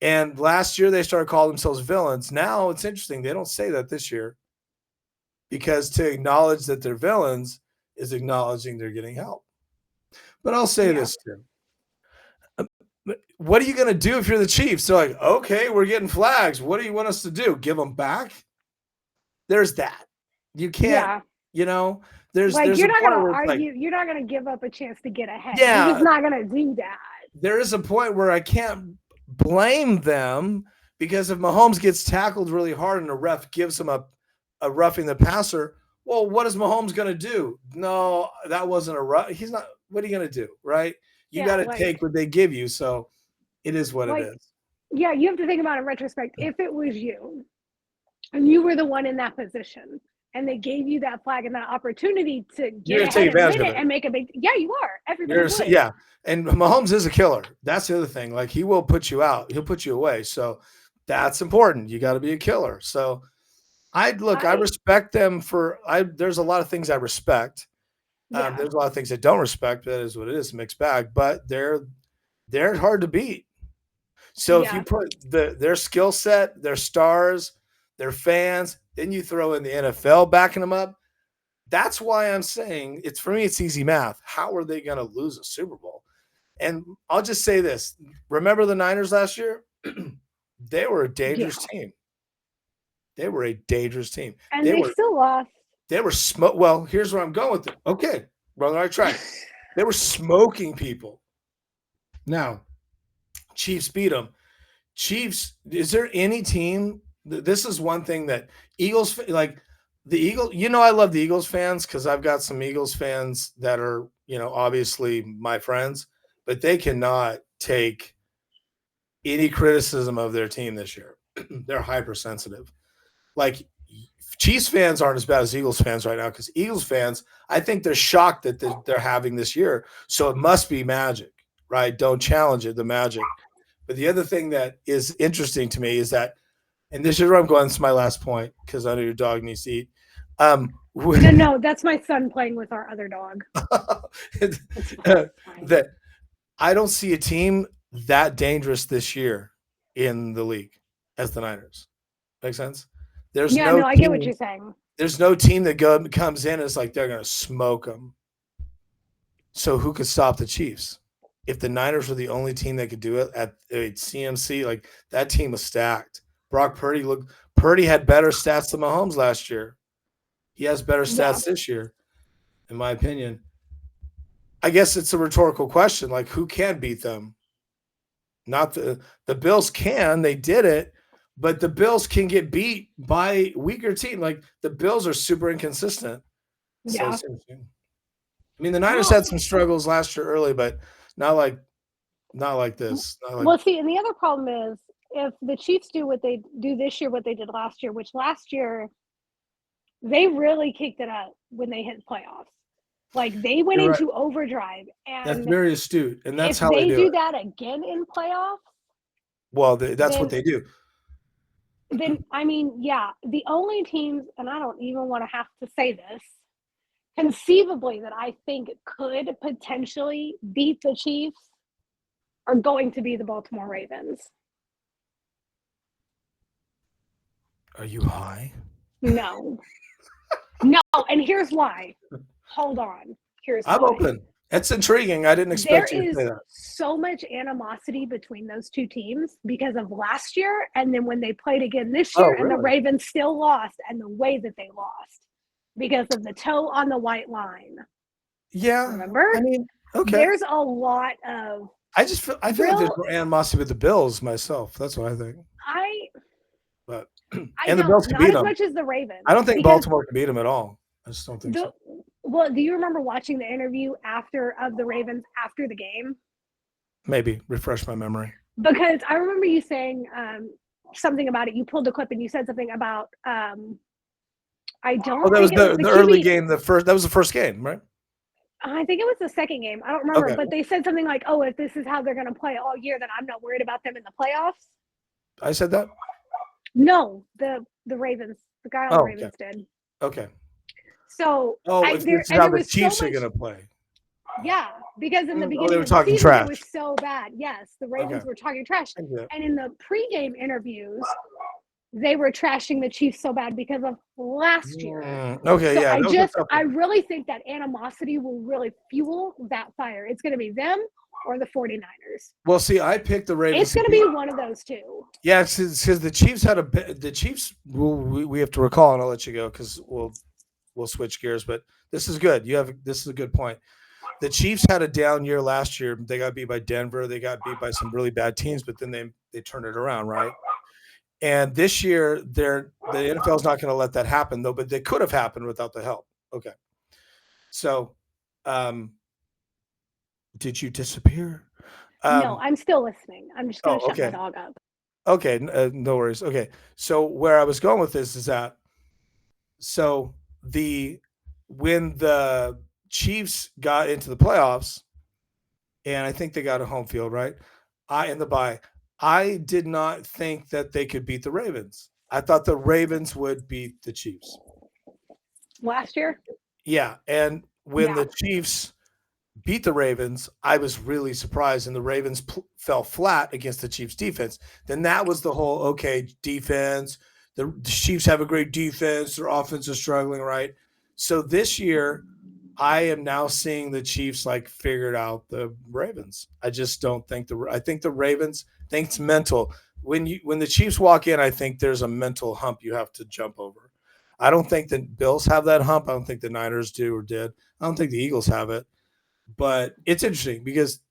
And last year they started calling themselves villains. Now it's interesting. They don't say that this year because to acknowledge that they're villains is acknowledging they're getting help. But I'll say this too. What are you going to do if you're the Chiefs? They're like, okay, we're getting flags. What do you want us to do? Give them back? There's that. You can't, there's like you're a not point gonna where it's argue. like, You're not gonna give up a chance to get ahead. You're yeah, just not gonna do that. there is a point where I can't blame them because if Mahomes gets tackled really hard and a ref gives him a roughing the passer, well, what is Mahomes going to do? No, that wasn't a rough. He's not. What are you going to do, right? You got to take what they give you. So it is what it is. Yeah, you have to think about it in retrospect. If it was you and you were the one in that position, and they gave you that flag and that opportunity to You're get gonna take ahead and advantage win of it it. and make a big. Yeah, you are. Everybody would. Yeah, and Mahomes is a killer. That's the other thing. Like he will put you out. He'll put you away. So that's important. You got to be a killer. So I respect them for. There's a lot of things I respect. Yeah. There's a lot of things I don't respect. That is what it is. A mixed bag. But they're hard to beat. So if you put their skill set, their stars, their fans, then you throw in the NFL backing them up. That's why I'm saying it's for me. It's easy math. How are they going to lose a Super Bowl? And I'll just say this: remember the Niners last year? They were a dangerous team. They were a dangerous team. And they still lost. They were Well, here's where I'm going with it. Okay, brother, I tried. They were smoking people. Now, Chiefs beat them. Chiefs. Is there any team? This is one thing that Eagles like. The Eagles. I love the Eagles fans because I've got some Eagles fans that are obviously my friends, but they cannot take any criticism of their team this year. They're hypersensitive. Like Chiefs fans aren't as bad as Eagles fans right now because Eagles fans, I think they're shocked that they're having this year. So it must be magic, right? Don't challenge it, the magic. But the other thing that is interesting to me is that, and this is where I'm going, this is my last point because I know your dog needs to eat. No, that's my son playing with our other dog. That I don't see a team that dangerous this year in the league as the Niners. Make sense? I get what you're saying. There's no team that comes in and is like they're going to smoke them. So who could stop the Chiefs? If the Niners were the only team that could do it at CMC, like that team was stacked. Brock Purdy had better stats than Mahomes last year. He has better stats this year, in my opinion. I guess it's a rhetorical question. Like, who can beat them? Not the Bills can. They did it, but the Bills can get beat by weaker team. Like the Bills are super inconsistent. Yeah. So I mean, the Niners had some struggles last year early, but not like this. See, and the other problem is if the Chiefs do what they do this year, what they did last year, which last year they really kicked it up when they hit playoffs. Like they went into overdrive, and that's very astute, and that's how they do that again in playoffs. Well, that's what they do. Then I mean, the only teams, and I don't even want to have to say this, conceivably that I think could potentially beat the Chiefs are going to be the Baltimore Ravens. Are you high? No, and here's why. Hold on. I'm open. It's intriguing. I didn't expect you to say that. There is so much animosity between those two teams because of last year and then when they played again this year and the Ravens still lost and the way that they lost because of the toe on the white line. Yeah. Remember? I mean, okay. There's a lot of I feel like there's more animosity with the Bills myself. That's what I think. And the Bills can beat them. Not as much as the Ravens. I don't think Baltimore can beat them at all. I just don't think so. Well, do you remember watching the interview of the Ravens after the game? Maybe. Refresh my memory. Because I remember you saying something about it. You pulled a clip and you said something about I don't. Oh, that was the early game. That was the first game, right? I think it was the second game. I don't remember, but they said something like, "Oh, if this is how they're going to play all year, then I'm not worried about them in the playoffs." I said that. No, the Ravens, the guy on the Ravens did. Okay. So, this is how the Chiefs are going to play. Yeah, because in the beginning they were of the talking season, trash. It was so bad. Yes, the Ravens were talking trash. And in the pregame interviews, they were trashing the Chiefs so bad because of last year. Okay, so I really think that animosity will really fuel that fire. It's going to be them or the 49ers. Well, see, I picked the Ravens. It's going to be one of those two. Yeah, because the Chiefs the Chiefs. We have to recall, and I'll let you go because we'll switch gears. But this is good. This is a good point. The Chiefs had a down year last year. They got beat by Denver. They got beat by some really bad teams, but then they turned it around, right? And this year, the NFL is not going to let that happen, though. But they could have happened without the help. Okay. So, did you disappear? No, I'm still listening. I'm just going to shut my dog up. Okay, no worries. Okay, so where I was going with this is that, so when the Chiefs got into the playoffs, and I think they got a home field, right? In the bye, I did not think that they could beat the Ravens. I thought the Ravens would beat the Chiefs. Last year? Yeah, and when Yeah. the Chiefs beat the Ravens, I was really surprised, and the Ravens fell flat against the Chiefs defense. Then that was the whole, okay, defense. The Chiefs have a great defense. Their offense is struggling, right? So this year, I am now seeing the Chiefs like figured out the Ravens. I just don't think I think the Ravens think it's mental. When the Chiefs walk in, I think there's a mental hump you have to jump over. I don't think the Bills have that hump. I don't think the Niners do or did. I don't think the Eagles have it. But it's interesting because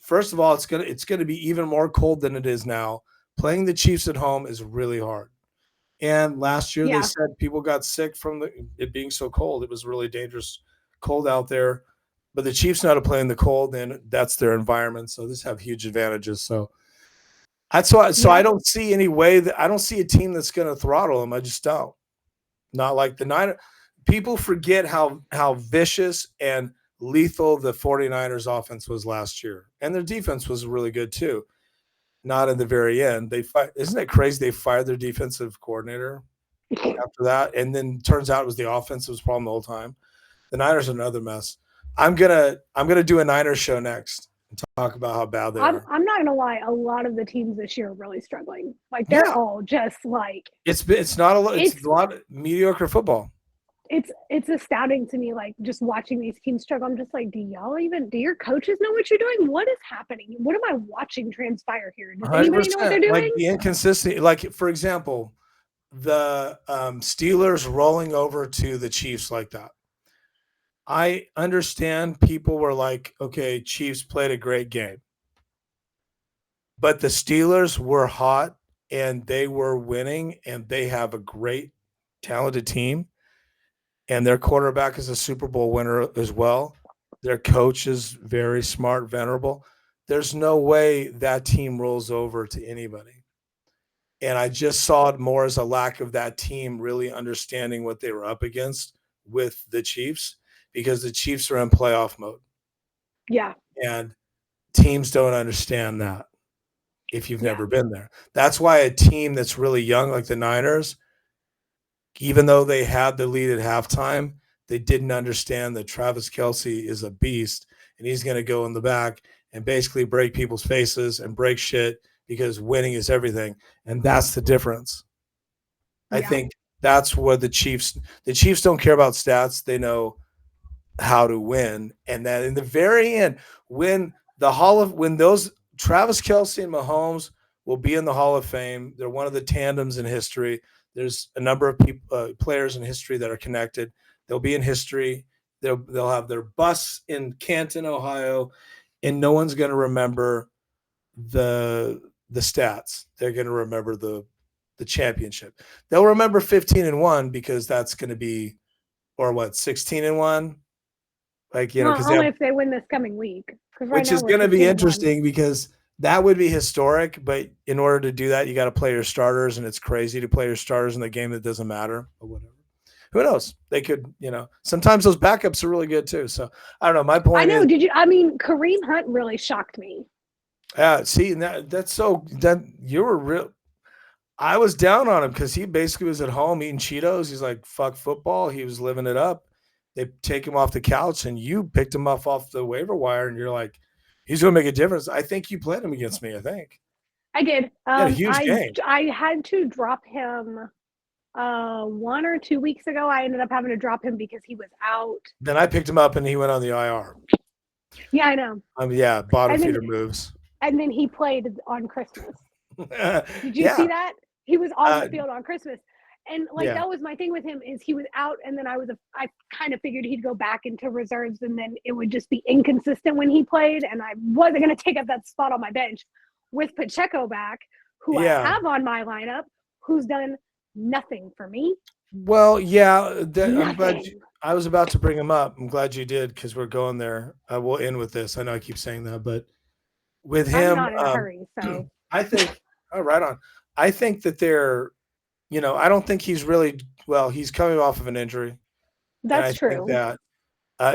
first of all, it's gonna be even more cold than it is now. Playing the Chiefs at home is really hard. And last year they said people got sick from it being so cold. It was really dangerous, cold out there. But the Chiefs know how to play in the cold, and that's their environment. So this have huge advantages. So that's why. So I don't see any way that I don't see a team that's going to throttle them. I just don't. Not like the Niners. People forget how vicious and lethal the 49ers offense was last year. And their defense was really good too. Not in the very end. Isn't it crazy they fired their defensive coordinator after that? And then turns out it was the offensive problem the whole time. The Niners are another mess. I'm gonna do a Niners show next and talk about how bad they are. I'm not gonna lie, a lot of the teams this year are really struggling. Like they're all just like it's a lot of mediocre football. It's astounding to me, like just watching these teams struggle. I'm just like, do your coaches know what you're doing? What is happening? What am I watching transpire here? Does anybody know what they're doing? Like the inconsistency, like for example, the Steelers rolling over to the Chiefs like that. I understand people were like, okay, Chiefs played a great game. But the Steelers were hot and they were winning and they have a great, talented team. And their quarterback is a Super Bowl winner as well. Their coach is very smart, venerable. There's no way that team rolls over to anybody. And I just saw it more as a lack of that team really understanding what they were up against with the Chiefs, because the Chiefs are in playoff mode. Yeah. And teams don't understand that if you've never been there. That's why a team that's really young, like the Niners, even though they had the lead at halftime, they didn't understand that Travis Kelce is a beast and he's going to go in the back and basically break people's faces and break shit because winning is everything. And that's the difference. I think that's what the Chiefs don't care about stats. They know how to win. And that in the very end, when those Travis Kelce and Mahomes will be in the Hall of Fame, they're one of the tandems in history. There's a number of players in history that are connected. They'll be in history. They'll have their bus in Canton, Ohio, and no one's going to remember the stats. They're going to remember the championship. They'll remember 15-1 because that's going to be, or what, 16-1. Like, because only if they win this coming week, which is going to be interesting because that would be historic. But in order to do that, you got to play your starters, and it's crazy to play your starters in the game that doesn't matter or whatever. Who knows? They could, sometimes those backups are really good too. So I don't know. My point is, Kareem Hunt really shocked me. Yeah, see, you were real. I was down on him because he basically was at home eating Cheetos. He's like, fuck football. He was living it up. They take him off the couch, and you picked him off the waiver wire, and you're like, he's going to make a difference. I think you played him against me, I think. I did. A huge game. I had to drop him 1 or 2 weeks ago. I ended up having to drop him because he was out. Then I picked him up, and he went on the IR. Yeah, I know. Bottom feeder moves. And then he played on Christmas. Did you see that? He was on the field on Christmas. And that was my thing with him, is he was out, and then I kind of figured he'd go back into reserves, and then it would just be inconsistent when he played, and I wasn't going to take up that spot on my bench with Pacheco back, who I have on my lineup, who's done nothing for me. Well, I'm glad I was about to bring him up. I'm glad you did, because we're going there. We'll end with this. I know I keep saying that, but with him, I'm not in a hurry, so I think right on. I think that they're I don't think he's really well. He's coming off of an injury, and I That's think true. that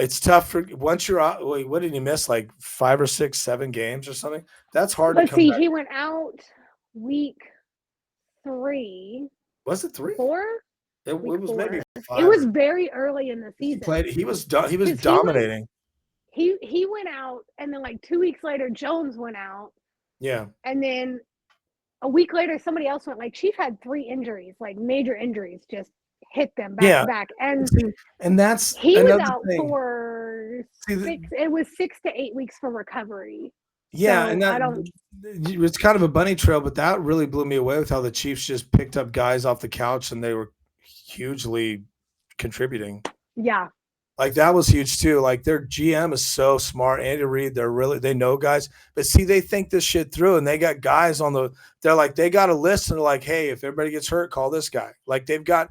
it's tough for once you're out. Wait, what did he miss? Like 5 or 6, 7 games or something? That's hard to But come see, back. he went out week 3, Was it 3? 4, It week was 4. maybe It 5 was or very early in the he season played. He was because dominating. he went out, and then like 2 weeks later, Jones went out, Yeah. and then a week later, somebody else went. Like Chief had 3 injuries, like major injuries, just hit them back to back, and See, and that's he was another out thing. for See, 6. It was 6 to 8 weeks for recovery. yeah, So and I don't. it's kind of a bunny trail, but that really blew me away with how the Chiefs just picked up guys off the couch and they were hugely contributing. Yeah. Like that was huge too. Like their GM is so smart. Andy Reid, they know guys, but see, they think this shit through, and they got guys they got a list, and they're like, hey, if everybody gets hurt, call this guy. Like they've got,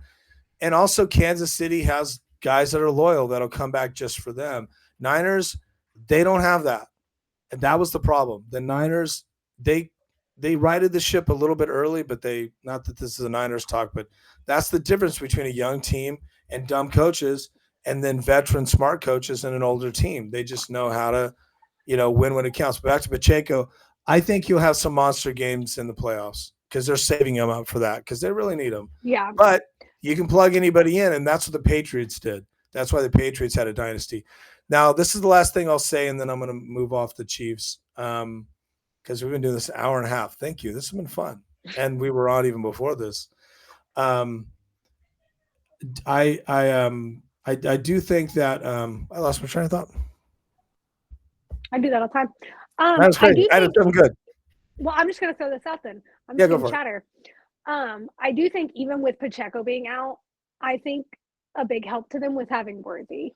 and also Kansas City has guys that are loyal that'll come back just for them. Niners, they don't have that. And that was the problem. The Niners, they righted the ship a little bit early, but not that this is a Niners talk, but that's the difference between a young team and dumb coaches and then veteran smart coaches and an older team. They just know how to, win when it counts. But back to Pacheco, I think you'll have some monster games in the playoffs because they're saving him up for that because they really need him. Yeah. But you can plug anybody in, and that's what the Patriots did. That's why the Patriots had a dynasty. Now, this is the last thing I'll say, and then I'm going to move off the Chiefs because we've been doing this an hour and a half. Thank you. This has been fun. And we were on even before this. I do think that I lost my train of thought. I do that all the time. That was crazy. I did something good. Well, I'm just going to throw this out then. I'm just going to chatter. I do think even with Pacheco being out, I think a big help to them was having Worthy.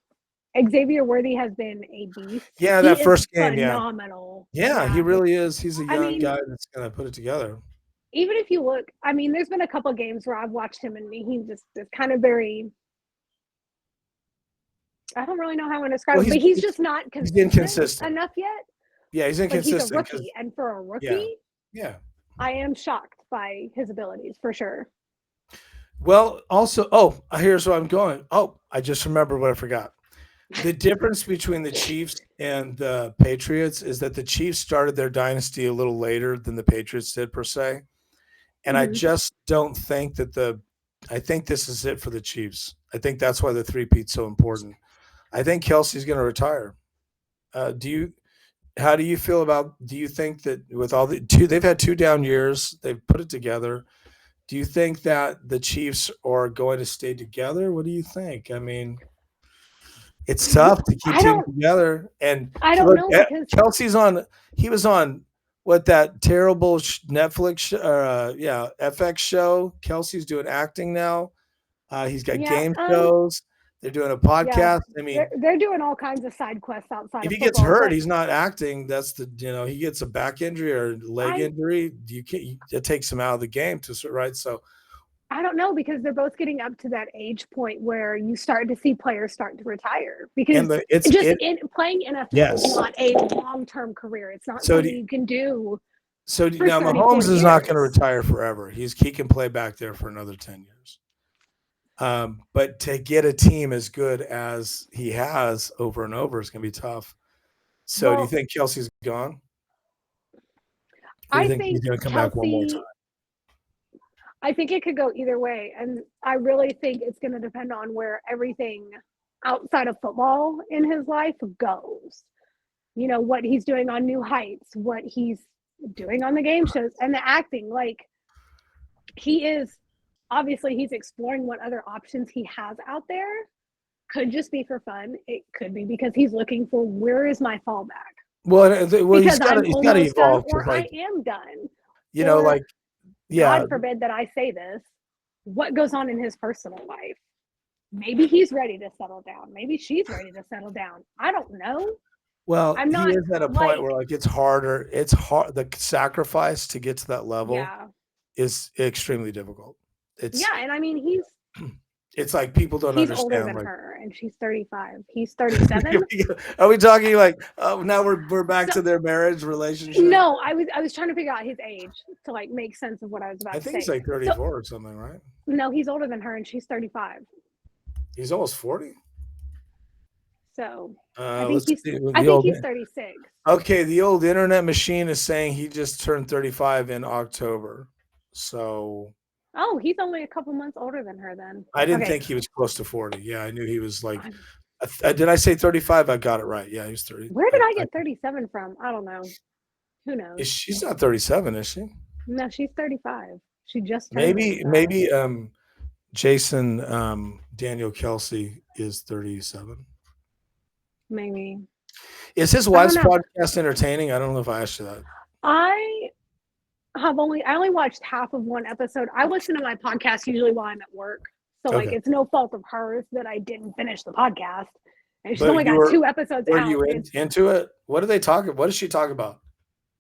Xavier Worthy has been a beast. Yeah, that first game, phenomenal. Yeah, he really is. He's a young guy that's going to put it together. Even if you look, there's been a couple of games where I've watched him and he's just kind of very. I don't really know how I'm going to describe him, but he's just not inconsistent enough yet. Yeah, he's inconsistent. But he's a rookie, and for a rookie, yeah, I am shocked by his abilities for sure. Well, also, here's where I'm going. Oh, I just remembered what I forgot. The difference between the Chiefs and the Patriots is that the Chiefs started their dynasty a little later than the Patriots did per se. And I just don't think I think this is it for the Chiefs. I think that's why the three-peat's so important. I think Kelsey's going to retire. How do you feel about, do you think that with all they've had 2 down years, they've put it together. Do you think that the Chiefs are going to stay together? What do you think? I mean, it's tough to keep teams together. And I don't know because Kelsey's he was on that terrible Netflix FX show. Kelsey's doing acting now. He's got game shows. They're doing a podcast. Yeah, I mean, they're doing all kinds of side quests outside. If he gets hurt, he's not acting. That's he gets a back injury or leg injury. It takes him out of the game right. So I don't know because they're both getting up to that age point where you start to see players start to retire because playing NFL is not a long-term career. It's not something you can do. So now Mahomes is not going to retire forever. He can play back there for another 10 years. But to get a team as good as he has over and over is going to be tough. So do you think Kelsey's gone? I think he's going to come back one more time. I think it could go either way. And I really think it's going to depend on where everything outside of football in his life goes. What he's doing on New Heights, what he's doing on the game shows and the acting. Like obviously he's exploring what other options he has out there. Could just be for fun. It could be because he's looking for where is my fallback. Well he's got to evolve. Or I am done. Yeah. God forbid that I say this. What goes on in his personal life? Maybe he's ready to settle down. Maybe she's ready to settle down. I don't know. Well, he is at a point where it's harder. It's hard. The sacrifice to get to that level is extremely difficult. And I mean It's like people don't He's older understand. than Like, her, and she's 35. He's 37. are we talking like? Oh, now we're back to their marriage relationship. No, I was trying to figure out his age to like make sense of what I was about I to think say. he's like 34 or something, right? No, he's older than her, and she's 35. He's almost 40. So I think he's 36. Okay, the old internet machine is saying he just turned 35 in October. So oh, he's only a couple months older than her then. I didn't think he was close to 40. Yeah, I knew he was like did I say 35? I got it right. Yeah, he was 30. Where did I get 37 from? I don't know. Who knows? She's not 37, is she? No, she's 35. She just turned 35. Maybe Jason Daniel Kelsey is 37. Maybe. Is his wife's podcast entertaining? I don't know if I asked you that. I only watched half of one episode. I listen to my podcast usually while I'm at work. So like it's no fault of hers that I didn't finish the podcast. And she's only got 2 episodes out. Were you into it? What do they talk about? What does she talk about?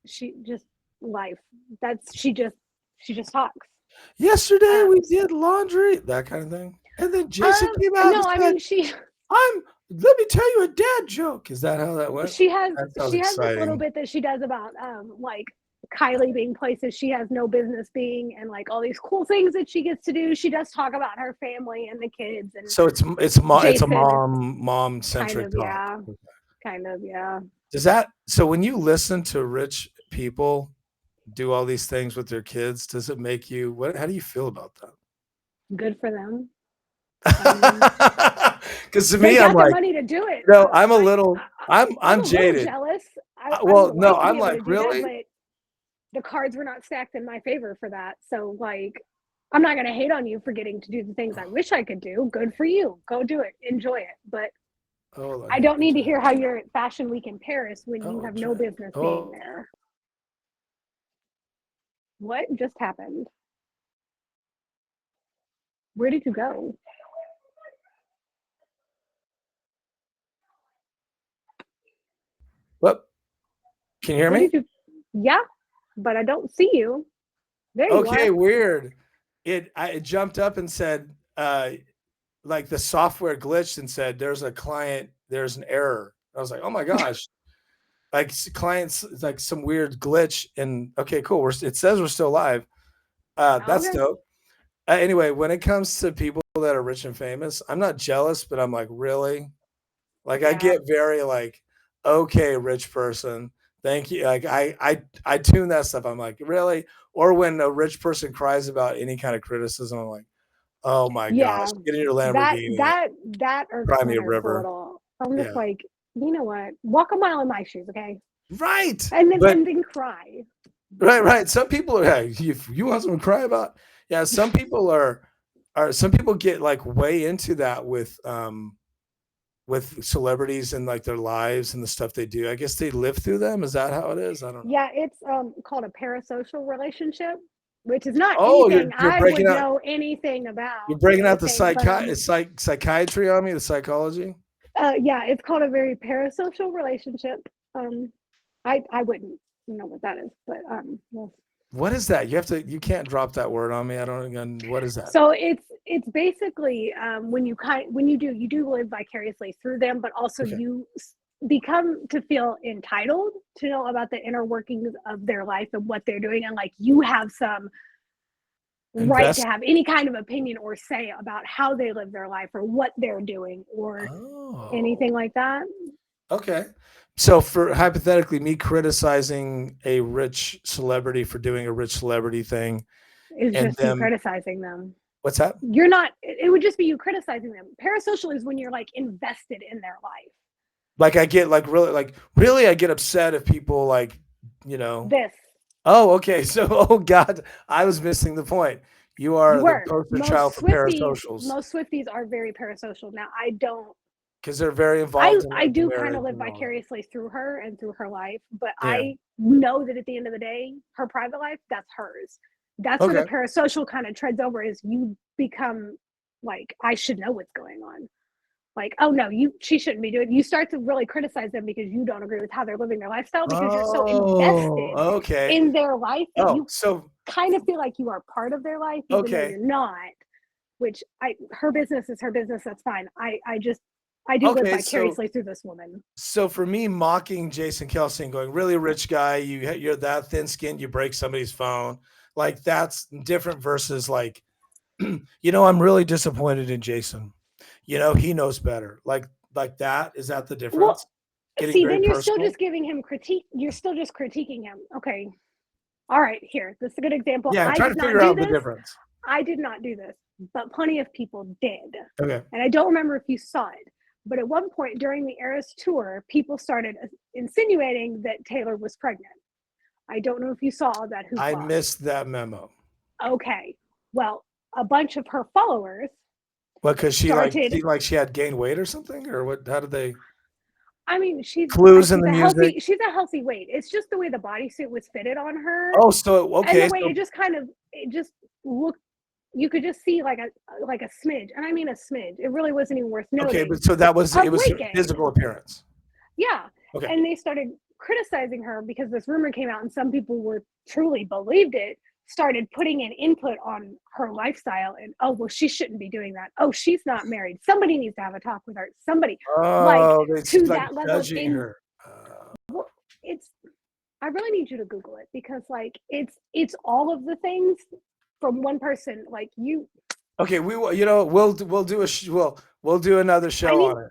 She just life. She just talks. Yesterday we did laundry, that kind of thing. And then Jason came out. No, I mean let me tell you a dad joke. Is that how that went? She has a little bit that she does about like Kylie being places she has no business being, and like all these cool things that she gets to do. She does talk about her family and the kids, and so it's a mom centric talk. Yeah, kind of, yeah. Does that, so when you listen to rich people do all these things with their kids, does it make you, how do you feel about that? Good for them. Because to me, I'm like, money to do it. No, I'm a little, I'm jaded. Jealous. I'm like, really? But the cards were not stacked in my favor for that. So like, I'm not going to hate on you for getting to do the things I wish I could do. Good for you. Go do it. Enjoy it. But I don't need to hear how you're at Fashion Week in Paris when you have no business being there. What just happened? Where did you go? What? Can you hear me? Yeah, but I don't see you. There you are. Okay, weird. It jumped up and said, like the software glitched and said, there's an error. I was like, oh my gosh. Like clients, like some weird glitch. And okay, cool. It says we're still live. That's dope. Anyway, when it comes to people that are rich and famous, I'm not jealous, but I'm like, really? Like, yeah. I get very like, okay, rich person, thank you. Like I tune that stuff. I'm like, really? Or when a rich person cries about any kind of criticism, I'm like, oh my gosh, get in your Lamborghini. That or cry me a river. I'm just like, you know what? Walk a mile in my shoes, okay? Right. And then cry. Right. Some people are, hey, if you want someone to cry about, yeah. Some people some people get like way into that with celebrities and like their lives and the stuff they do. I guess they live through them. Is that how it is? I don't know. Yeah, it's called a parasocial relationship, which is not anything I would know anything about. You're breaking out the psychiatry on me, the psychology. Yeah, it's called a very parasocial relationship. I wouldn't know what that is, but yes. What is that? You can't drop that word on me. I don't again. What is that? So it's basically when you do live vicariously through them, but also you become to feel entitled to know about the inner workings of their life and what they're doing, and like you have some right to have any kind of opinion or say about how they live their life or what they're doing or anything like that. Okay. So for hypothetically me criticizing a rich celebrity for doing a rich celebrity thing is just you criticizing them. What's that? You're not, it would just be you criticizing them. Parasocial is when you're like invested in their life. Like I get really I get upset if people like, you know. This. Oh, okay. So, oh God, I was missing the point. You are the poster child for parasocials. Most Swifties are very parasocial. Now I don't. Because they're very involved. I do kind of live vicariously through her and through her life, but I know that at the end of the day, her private life, that's hers. That's where the parasocial kind of treads over is you become like, I should know what's going on. Like, oh no, she shouldn't be doing it. You start to really criticize them because you don't agree with how they're living their lifestyle because you're so invested in their life that you kind of feel like you are part of their life, even though you're not. which her business is her business. That's fine. I do live vicariously through this woman. So for me, mocking Jason Kelce and going, really rich guy, you're that thin skinned, you break somebody's phone. Like that's different versus like, I'm really disappointed in Jason. He knows better. Like that. Is that the difference? Well, see, then you're still just giving him critique. You're still just critiquing him. Okay. All right. Here, this is a good example. Yeah, I'm trying to figure out the difference. I did not do this, but plenty of people did. Okay. And I don't remember if you saw it, but at one point during the Eras tour, people started insinuating that Taylor was pregnant. I don't know if you saw that. I missed that memo. Okay. Well, a bunch of her followers. Well, because she had gained weight or something, or what? How did they? I mean, she's clues in the music. She's a healthy weight. It's just the way the bodysuit was fitted on her. Oh, so okay. And the way it just looked. You could just see like a smidge, and I mean a smidge. It really wasn't even worth noting. Okay, but so it was her physical appearance. Yeah. Okay. And they started criticizing her because this rumor came out, and some people were truly believed it. Started putting an input on her lifestyle, and she shouldn't be doing that. Oh, she's not married. Somebody needs to have a talk with her. Somebody to that level. Her. Well, I really need you to Google it because it's all of the things from one person. Like you. Okay, we'll do another show on it.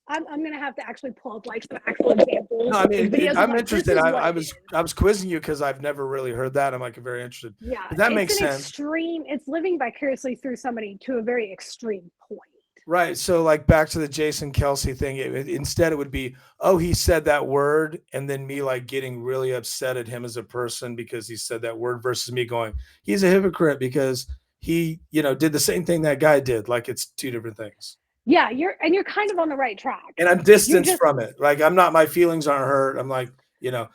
I'm gonna have to actually pull up some actual examples. No, I mean, I'm interested. I was quizzing you because I've never really heard that. I'm very interested. Yeah, that makes sense. Extreme. It's living vicariously through somebody to a very extreme point. Right. So back to the Jason Kelce thing. Instead, it would be, he said that word, and then me getting really upset at him as a person because he said that word versus me going, he's a hypocrite because he, did the same thing that guy did. It's two different things. Yeah, you're kind of on the right track. And I'm distanced from it. I'm not, my feelings aren't hurt. I'm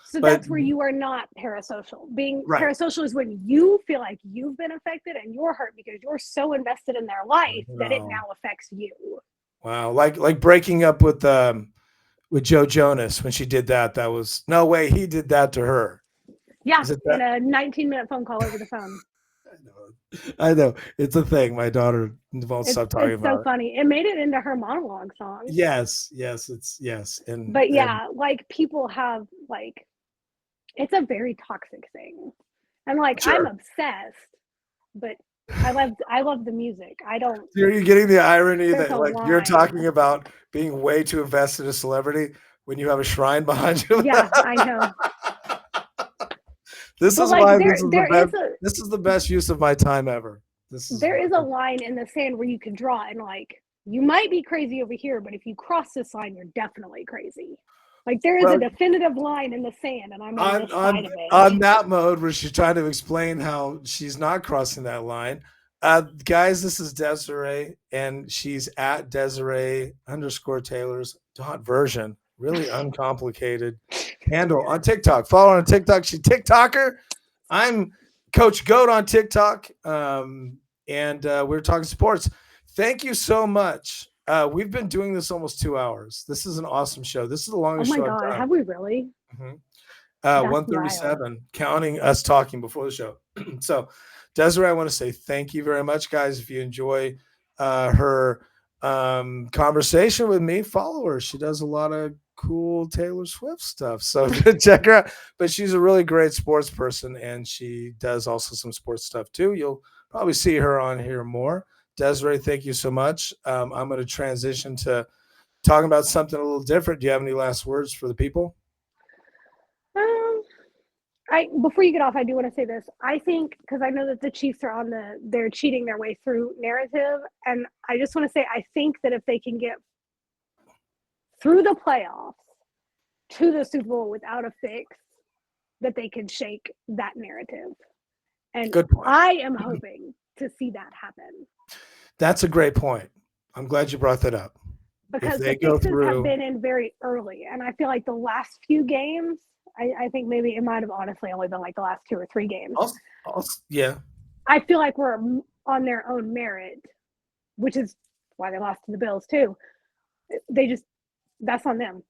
So that's where you are not parasocial. Being parasocial is when you feel like you've been affected and you're hurt because you're so invested in their life that it now affects you. Wow. Like breaking up with Joe Jonas when she did that. That was no way he did that to her. Yeah, in a 19-minute phone call over the phone. I know. It's a thing. My daughter won't stop talking about it. It's so funny. It made it into her monologue song. Yes. People have it's a very toxic thing. And I'm obsessed, but I love the music. I don't. Are you getting the irony that you're talking about being way too invested in a celebrity when you have a shrine behind you? Yeah, I know. This is why this is the best use of my time ever. There is a line in the sand where you can draw, and you might be crazy over here, but if you cross this line, you're definitely crazy. There is a definitive line in the sand, and I'm on this side of it. On that mode where she's trying to explain how she's not crossing that line. Guys, this is Desiree, and she's at Desiree_Taylor's version. Really uncomplicated handle on TikTok. Follow her on TikTok. She's TikToker. I'm Coach Goat on TikTok. And we're talking sports. Thank you so much. We've been doing this almost 2 hours. This is an awesome show. This is the longest show. Oh my God, have we really? Mm-hmm. 137, counting us talking before the show. So, Desiree, I want to say thank you very much, guys. If you enjoy her conversation with me, follow her. She does a lot of cool Taylor Swift stuff, so check her out. But she's a really great sports person, and she does also some sports stuff too. You'll probably see her on here more. Desiree, thank you so much. I'm going to transition to talking about something a little different. Do you have any last words for the people? Before you get off, I do want to say this. I think, because I know that the Chiefs are they're cheating their way through narrative, and I just want to say I think that if they can get through the playoffs to the Super Bowl without a fix, that they can shake that narrative. And good point. I am hoping to see that happen. That's a great point. I'm glad you brought that up. Because the fixes have been in very early, and I feel like the last few games, I think maybe it might have honestly only been the last 2 or 3 games. Yeah. I feel like we're on their own merit, which is why they lost to the Bills too. That's on them.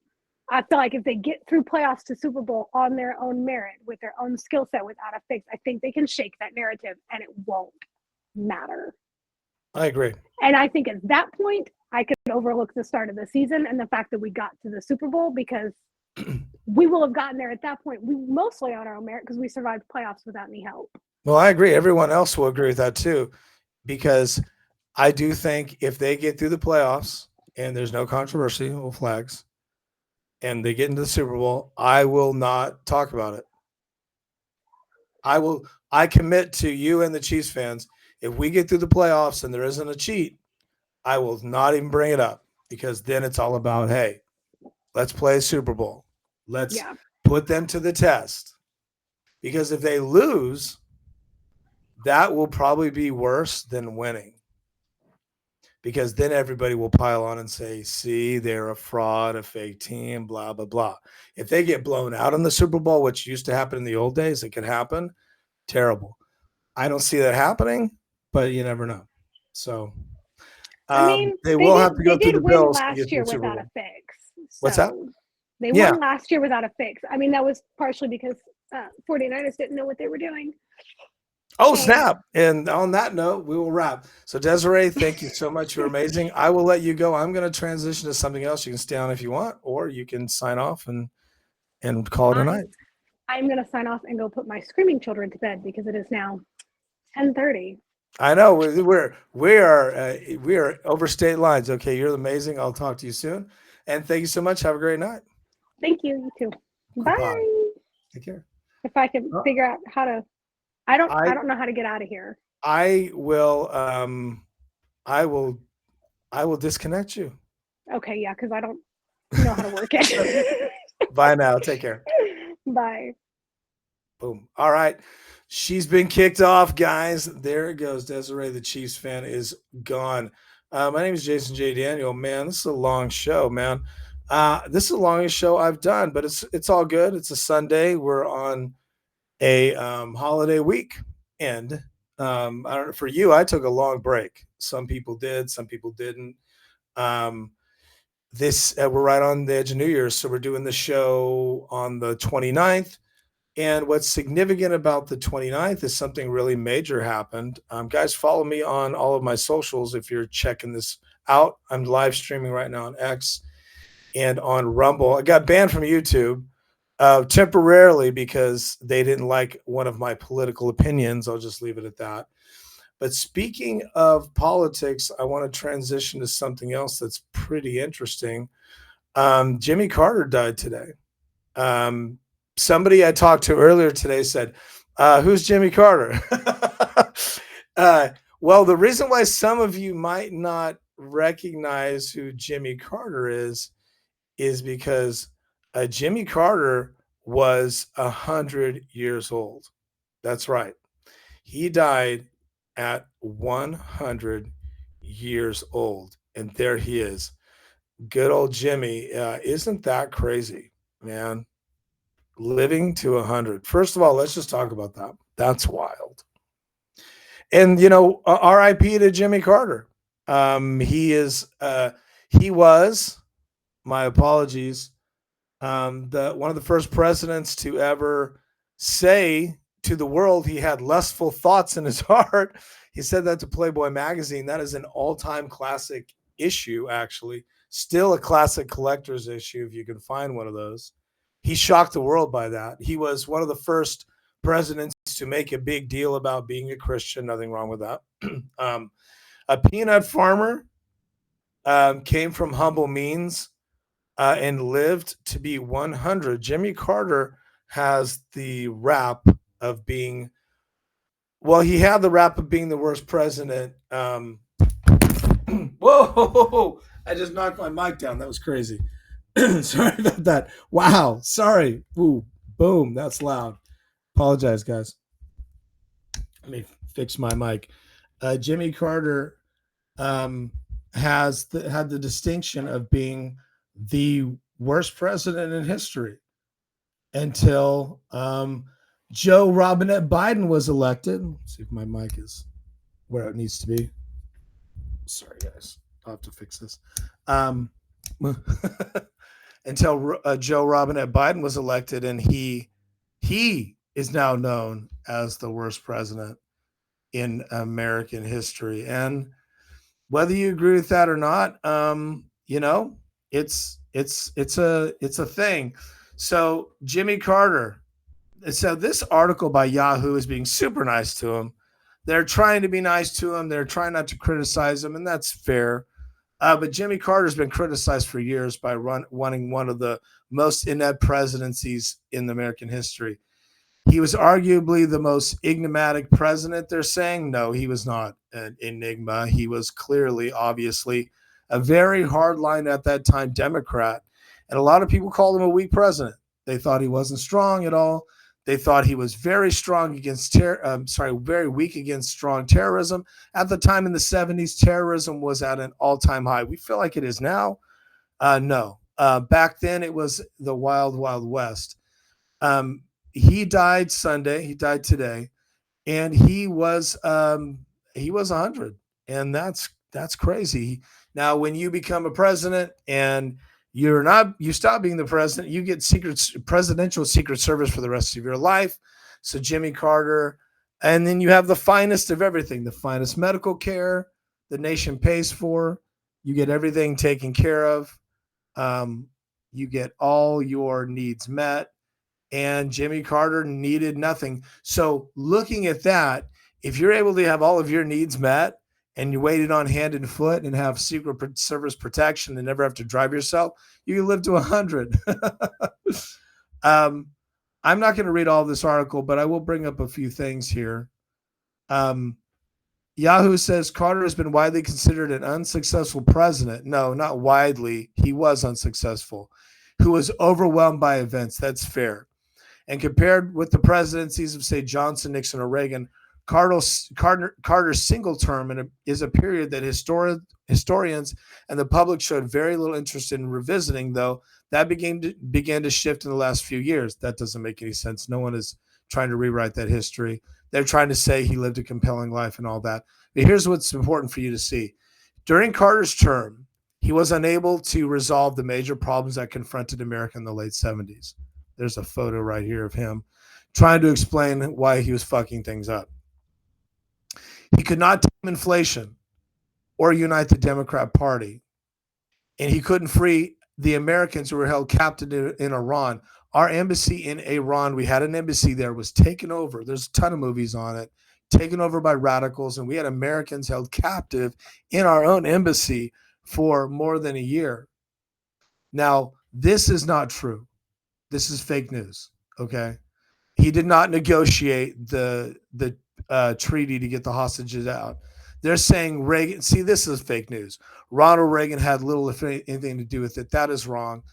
I feel like if they get through playoffs to Super Bowl on their own merit, with their own skill set, without a fix, I think they can shake that narrative and it won't matter. I agree. And I think at that point, I could overlook the start of the season and the fact that we got to the Super Bowl because we will have gotten there at that point. We mostly on our own merit because we survived playoffs without any help. Well, I agree. Everyone else will agree with that too, because I do think if they get through the playoffs and there's no controversy or flags and they get into the Super Bowl, I will not talk about it. I commit to you and the Chiefs fans. If we get through the playoffs and there isn't a cheat, I will not even bring it up because then it's all about, hey, let's play a Super Bowl. Let's put them to the test. Because if they lose, that will probably be worse than winning. Because then everybody will pile on and say, see, they're a fraud, a fake team, blah, blah, blah. If they get blown out in the Super Bowl, which used to happen in the old days, it could happen. Terrible. I don't see that happening, but you never know. So I mean, they will have to go through the Bills last year without a fix. So what's that? They won last year without a fix. I mean, that was partially because 49ers didn't know what they were doing. Oh, snap. And on that note, we will wrap. So, Desiree, thank you so much. You're amazing. I will let you go. I'm going to transition to something else. You can stay on if you want, or you can sign off and call it a night. I'm going to sign off and go put my screaming children to bed because it is now 10:30. I know we are over state lines. Okay, you're amazing. I'll talk to you soon, and thank you so much. Have a great night. Thank you. You too. Bye. Take care. If I can figure out how to, I don't know how to get out of here. I will disconnect you. Okay, yeah, because I don't know how to work it. Bye now. Take care. Bye. Boom. All right. She's been kicked off, guys. There it goes. Desiree, the Chiefs fan, is gone. My name is Jason J. Daniel. Man, this is a long show, man. This is the longest show I've done, but it's all good. It's a Sunday. We're on a holiday week. And I don't know, for you, I took a long break. Some people did, some people didn't. We're right on the edge of New Year's, so we're doing the show on the 29th. And what's significant about the 29th is something really major happened. Guys, follow me on all of my socials if you're checking this out. I'm live streaming right now on X and on Rumble. I got banned from YouTube temporarily because they didn't like one of my political opinions. I'll just leave it at that. But speaking of politics, I want to transition to something else that's pretty interesting. Jimmy Carter died today. Somebody I talked to earlier today said, who's Jimmy Carter? Well, the reason why some of you might not recognize who Jimmy Carter is because Jimmy Carter was 100 years old. That's right. He died at 100 years old. And there he is. Good old Jimmy. Isn't that crazy, man? Living to 100. First of all, let's just talk about that. That's wild. And RIP to Jimmy Carter. He was, my apologies, one of the first presidents to ever say to the world he had lustful thoughts in his heart. He said that to Playboy magazine. That is an all-time classic issue, actually. Still a classic collector's issue if you can find one of those. He shocked the world by that. He was one of the first presidents to make a big deal about being a Christian. Nothing wrong with that. A peanut farmer, came from humble means and lived to be 100. Jimmy Carter has the rap of being, he had the rap of being the worst president. Whoa, I just knocked my mic down. That was crazy. Sorry about that. Wow. Sorry. Ooh, boom. That's loud. Apologize, guys. Let me fix my mic. Jimmy Carter had the distinction of being the worst president in history until Joe Robinette Biden was elected. Let's see if my mic is where it needs to be. Sorry, guys. I'll have to fix this. Until Joe Robinette Biden was elected, and he is now known as the worst president in American history. And whether you agree with that or not, it's a thing. So Jimmy Carter. So this article by Yahoo is being super nice to him. They're trying to be nice to him. They're trying not to criticize him, and that's fair. But Jimmy Carter's been criticized for years by running one of the most inept presidencies in American history. He was arguably the most enigmatic president, they're saying. No, he was not an enigma. He was clearly, obviously, a very hardline at that time Democrat. And a lot of people called him a weak president. They thought he wasn't strong at all. They thought he was very strong against very weak against strong terrorism. At the time in the 70s, terrorism was at an all-time high. We feel like it is now. No. Back then, it was the wild, wild west. He died Sunday. He died today, and he was 100, and that's crazy. Now, when you become a president and you stop being the president, you get presidential secret service for the rest of your life. So Jimmy Carter, and then you have the finest of everything, the finest medical care the nation pays for. You get everything taken care of. You get all your needs met, and Jimmy Carter needed nothing. So looking at that, if you're able to have all of your needs met and you waited on hand and foot and have secret service protection and never have to drive yourself, you can live to 100. I'm not going to read all this article, but I will bring up a few things here. Yahoo says Carter has been widely considered an unsuccessful president. No, not widely. He was unsuccessful. Who was overwhelmed by events. That's fair. And compared with the presidencies of, say, Johnson, Nixon, or Reagan, Carter's single term is a period that historians and the public showed very little interest in revisiting, though that began to shift in the last few years. That doesn't make any sense. No one is trying to rewrite that history. They're trying to say he lived a compelling life and all that. But here's what's important for you to see. During Carter's term, he was unable to resolve the major problems that confronted America in the late 70s. There's a photo right here of him trying to explain why he was fucking things up. He could not tame inflation or unite the Democrat Party. And he couldn't free the Americans who were held captive in Iran. Our embassy in Iran, we had an embassy there, was taken over. There's a ton of movies on it, taken over by radicals. And we had Americans held captive in our own embassy for more than a year. Now, this is not true. This is fake news. Okay. He did not negotiate the treaty to get the hostages out. They're saying Reagan. See, this is fake news. Ronald Reagan had little, if anything, to do with it. That is wrong.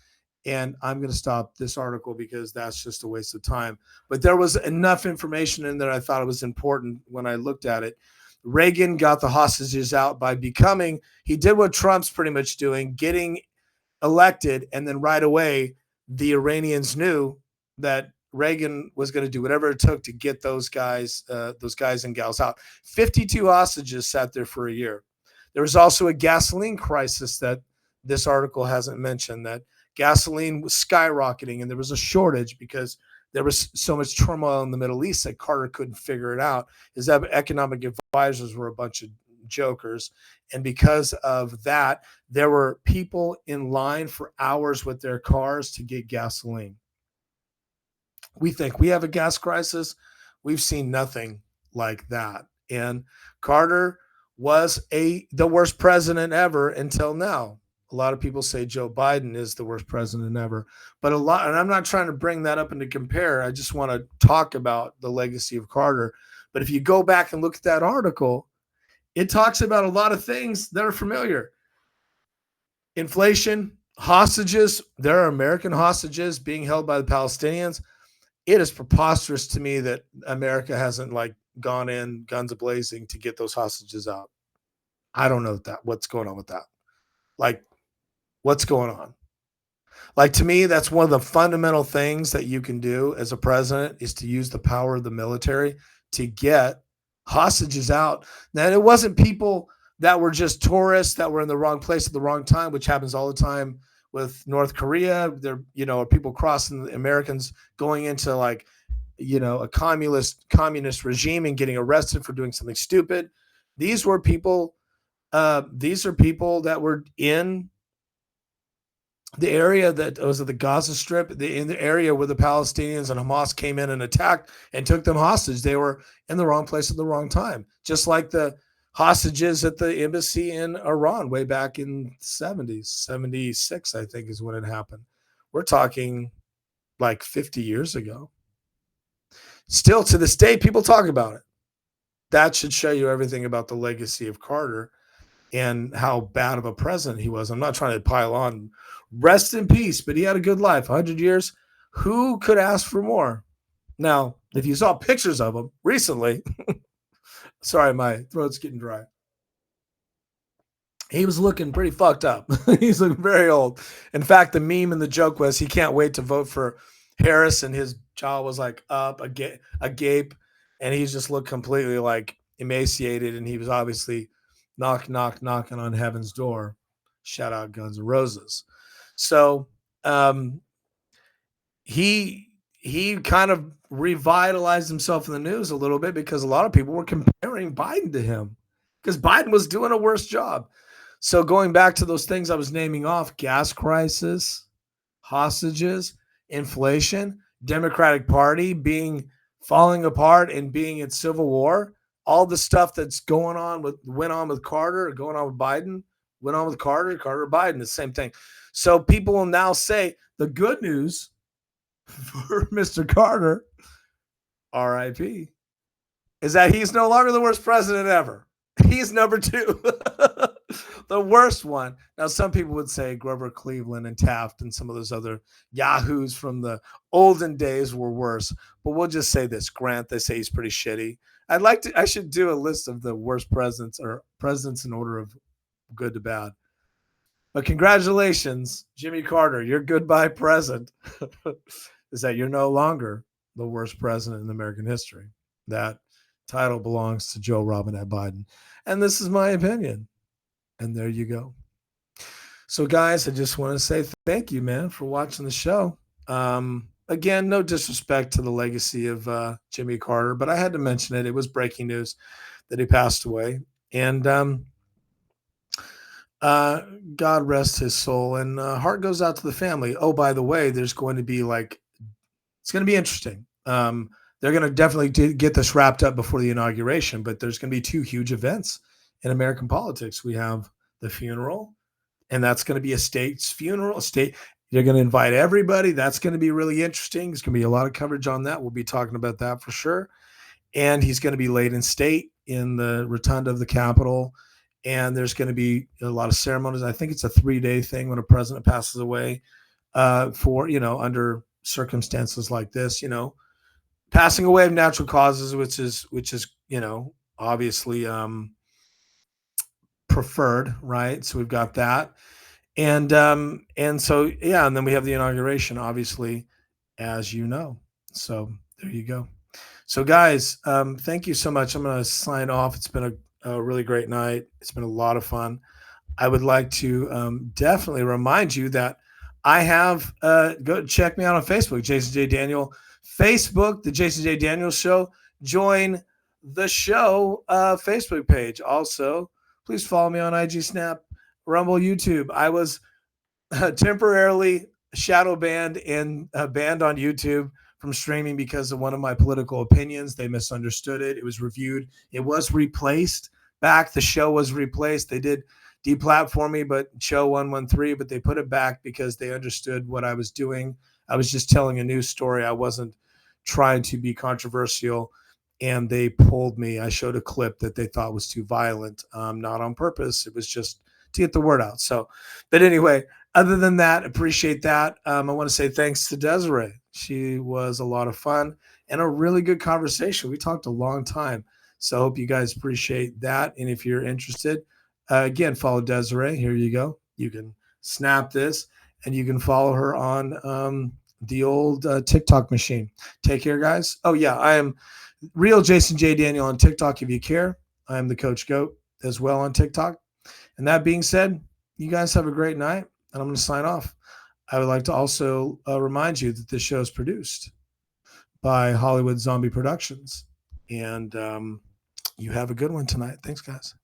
And I'm going to stop this article because that's just a waste of time. But there was enough information in there I thought it was important when I looked at it. Reagan got the hostages out by he did what Trump's pretty much doing, getting elected, and then right away, the Iranians knew that Reagan was going to do whatever it took to get those guys and gals out. 52 hostages sat there for a year. There was also a gasoline crisis that this article hasn't mentioned, that gasoline was skyrocketing and there was a shortage because there was so much turmoil in the Middle East that Carter couldn't figure it out. His economic advisors were a bunch of jokers. And because of that, there were people in line for hours with their cars to get gasoline. We think we have a gas crisis. We've seen nothing like that. And Carter was the worst president ever until now. A lot of people say Joe Biden is the worst president ever. But and I'm not trying to bring that up and to compare. I just want to talk about the legacy of Carter. But if you go back and look at that article, it talks about a lot of things that are familiar. Inflation, hostages. There are American hostages being held by the Palestinians. It is preposterous to me that America hasn't gone in guns a-blazing to get those hostages out. I don't know what's going on with that. What's going on? To me, that's one of the fundamental things that you can do as a president is to use the power of the military to get hostages out. Now, it wasn't people that were just tourists that were in the wrong place at the wrong time, which happens all the time with North Korea. There, people crossing, the Americans going into a communist regime and getting arrested for doing something stupid. These were people these are people that were in the area that was the Gaza Strip, in the area where the Palestinians and Hamas came in and attacked and took them hostage. They were in the wrong place at the wrong time, just like the hostages at the embassy in Iran way back in the 70s. 76, I think, is when it happened. We're talking like 50 years ago. Still to this day, people talk about it. That should show you everything about the legacy of Carter and how bad of a president he was. I'm not trying to pile on. Rest in peace, but he had a good life. 100 years. Who could ask for more? Now, if you saw pictures of him recently, sorry, my throat's getting dry. He was looking pretty fucked up. He's looking very old. In fact, the meme and the joke was he can't wait to vote for Harris, and his jaw was like up, a gape, and he just looked completely like emaciated, and he was obviously knocking on heaven's door. Shout out Guns N' Roses. So he kind of revitalized himself in the news a little bit because a lot of people were comparing Biden to him because Biden was doing a worse job. So going back to those things I was naming off, gas crisis, hostages, inflation, Democratic Party falling apart and being in civil war, all the stuff that's went on with Carter, going on with Biden, went on with Carter, Biden, the same thing. So people will now say the good news for Mr. Carter, RIP, is that he's no longer the worst president ever. He's number 2. The worst one. Now, some people would say Grover Cleveland and Taft and some of those other yahoos from the olden days were worse. But we'll just say this. Grant, they say he's pretty shitty. I should do a list of the worst presidents or presidents in order of good to bad. But congratulations, Jimmy Carter. Your goodbye present is that you're no longer the worst president in American history. That title belongs to Joe Robinette Biden. And this is my opinion. And there you go. So, guys, I just want to say thank you, man, for watching the show. Again, no disrespect to the legacy of Jimmy Carter, but I had to mention it. It was breaking news that he passed away. And God rest his soul. And heart goes out to the family. Oh, by the way, there's going to be it's going to be interesting. They're going to definitely get this wrapped up before the inauguration, but there's going to be 2 huge events in American politics. We have the funeral, and that's going to be a state's funeral. They're going to invite everybody. That's going to be really interesting. There's going to be a lot of coverage on that. We'll be talking about that for sure. And he's going to be laid in state in the rotunda of the Capitol. And there's going to be a lot of ceremonies. I think it's a 3-day thing when a president passes away for, under circumstances like this, passing away of natural causes, which is, obviously preferred, right? So we've got that. And so, yeah, and then we have the inauguration, obviously, as you know. So there you go. So guys, thank you so much. I'm going to sign off. It's been a really great night. It's been a lot of fun. I would like to definitely remind you that I have, go check me out on Facebook, Jason J. Daniel. Facebook, The Jason J. Daniel Show. Join the show Facebook page. Also, please follow me on IG, Snap, Rumble, YouTube. I was temporarily shadow banned and banned on YouTube from streaming because of one of my political opinions. They misunderstood it. It was reviewed. It was replaced back. The show was replaced. They did deplatform me, but show 113, but they put it back because they understood what I was doing. I was just telling a news story. I wasn't trying to be controversial, and they pulled me. I showed a clip that they thought was too violent, not on purpose. It was just to get the word out. So, but anyway, other than that, appreciate that. I want to say thanks to Desiree. She was a lot of fun and a really good conversation. We talked a long time. So I hope you guys appreciate that. And if you're interested, again, follow Desiree. Here you go. You can snap this and you can follow her on the old TikTok machine. Take care, guys. Oh, yeah, I am real Jason J. Daniel on TikTok if you care. I am the Coach Goat as well on TikTok. And that being said, you guys have a great night, and I'm going to sign off. I would like to also remind you that this show is produced by Hollywood Zombie Productions. And you have a good one tonight. Thanks, guys.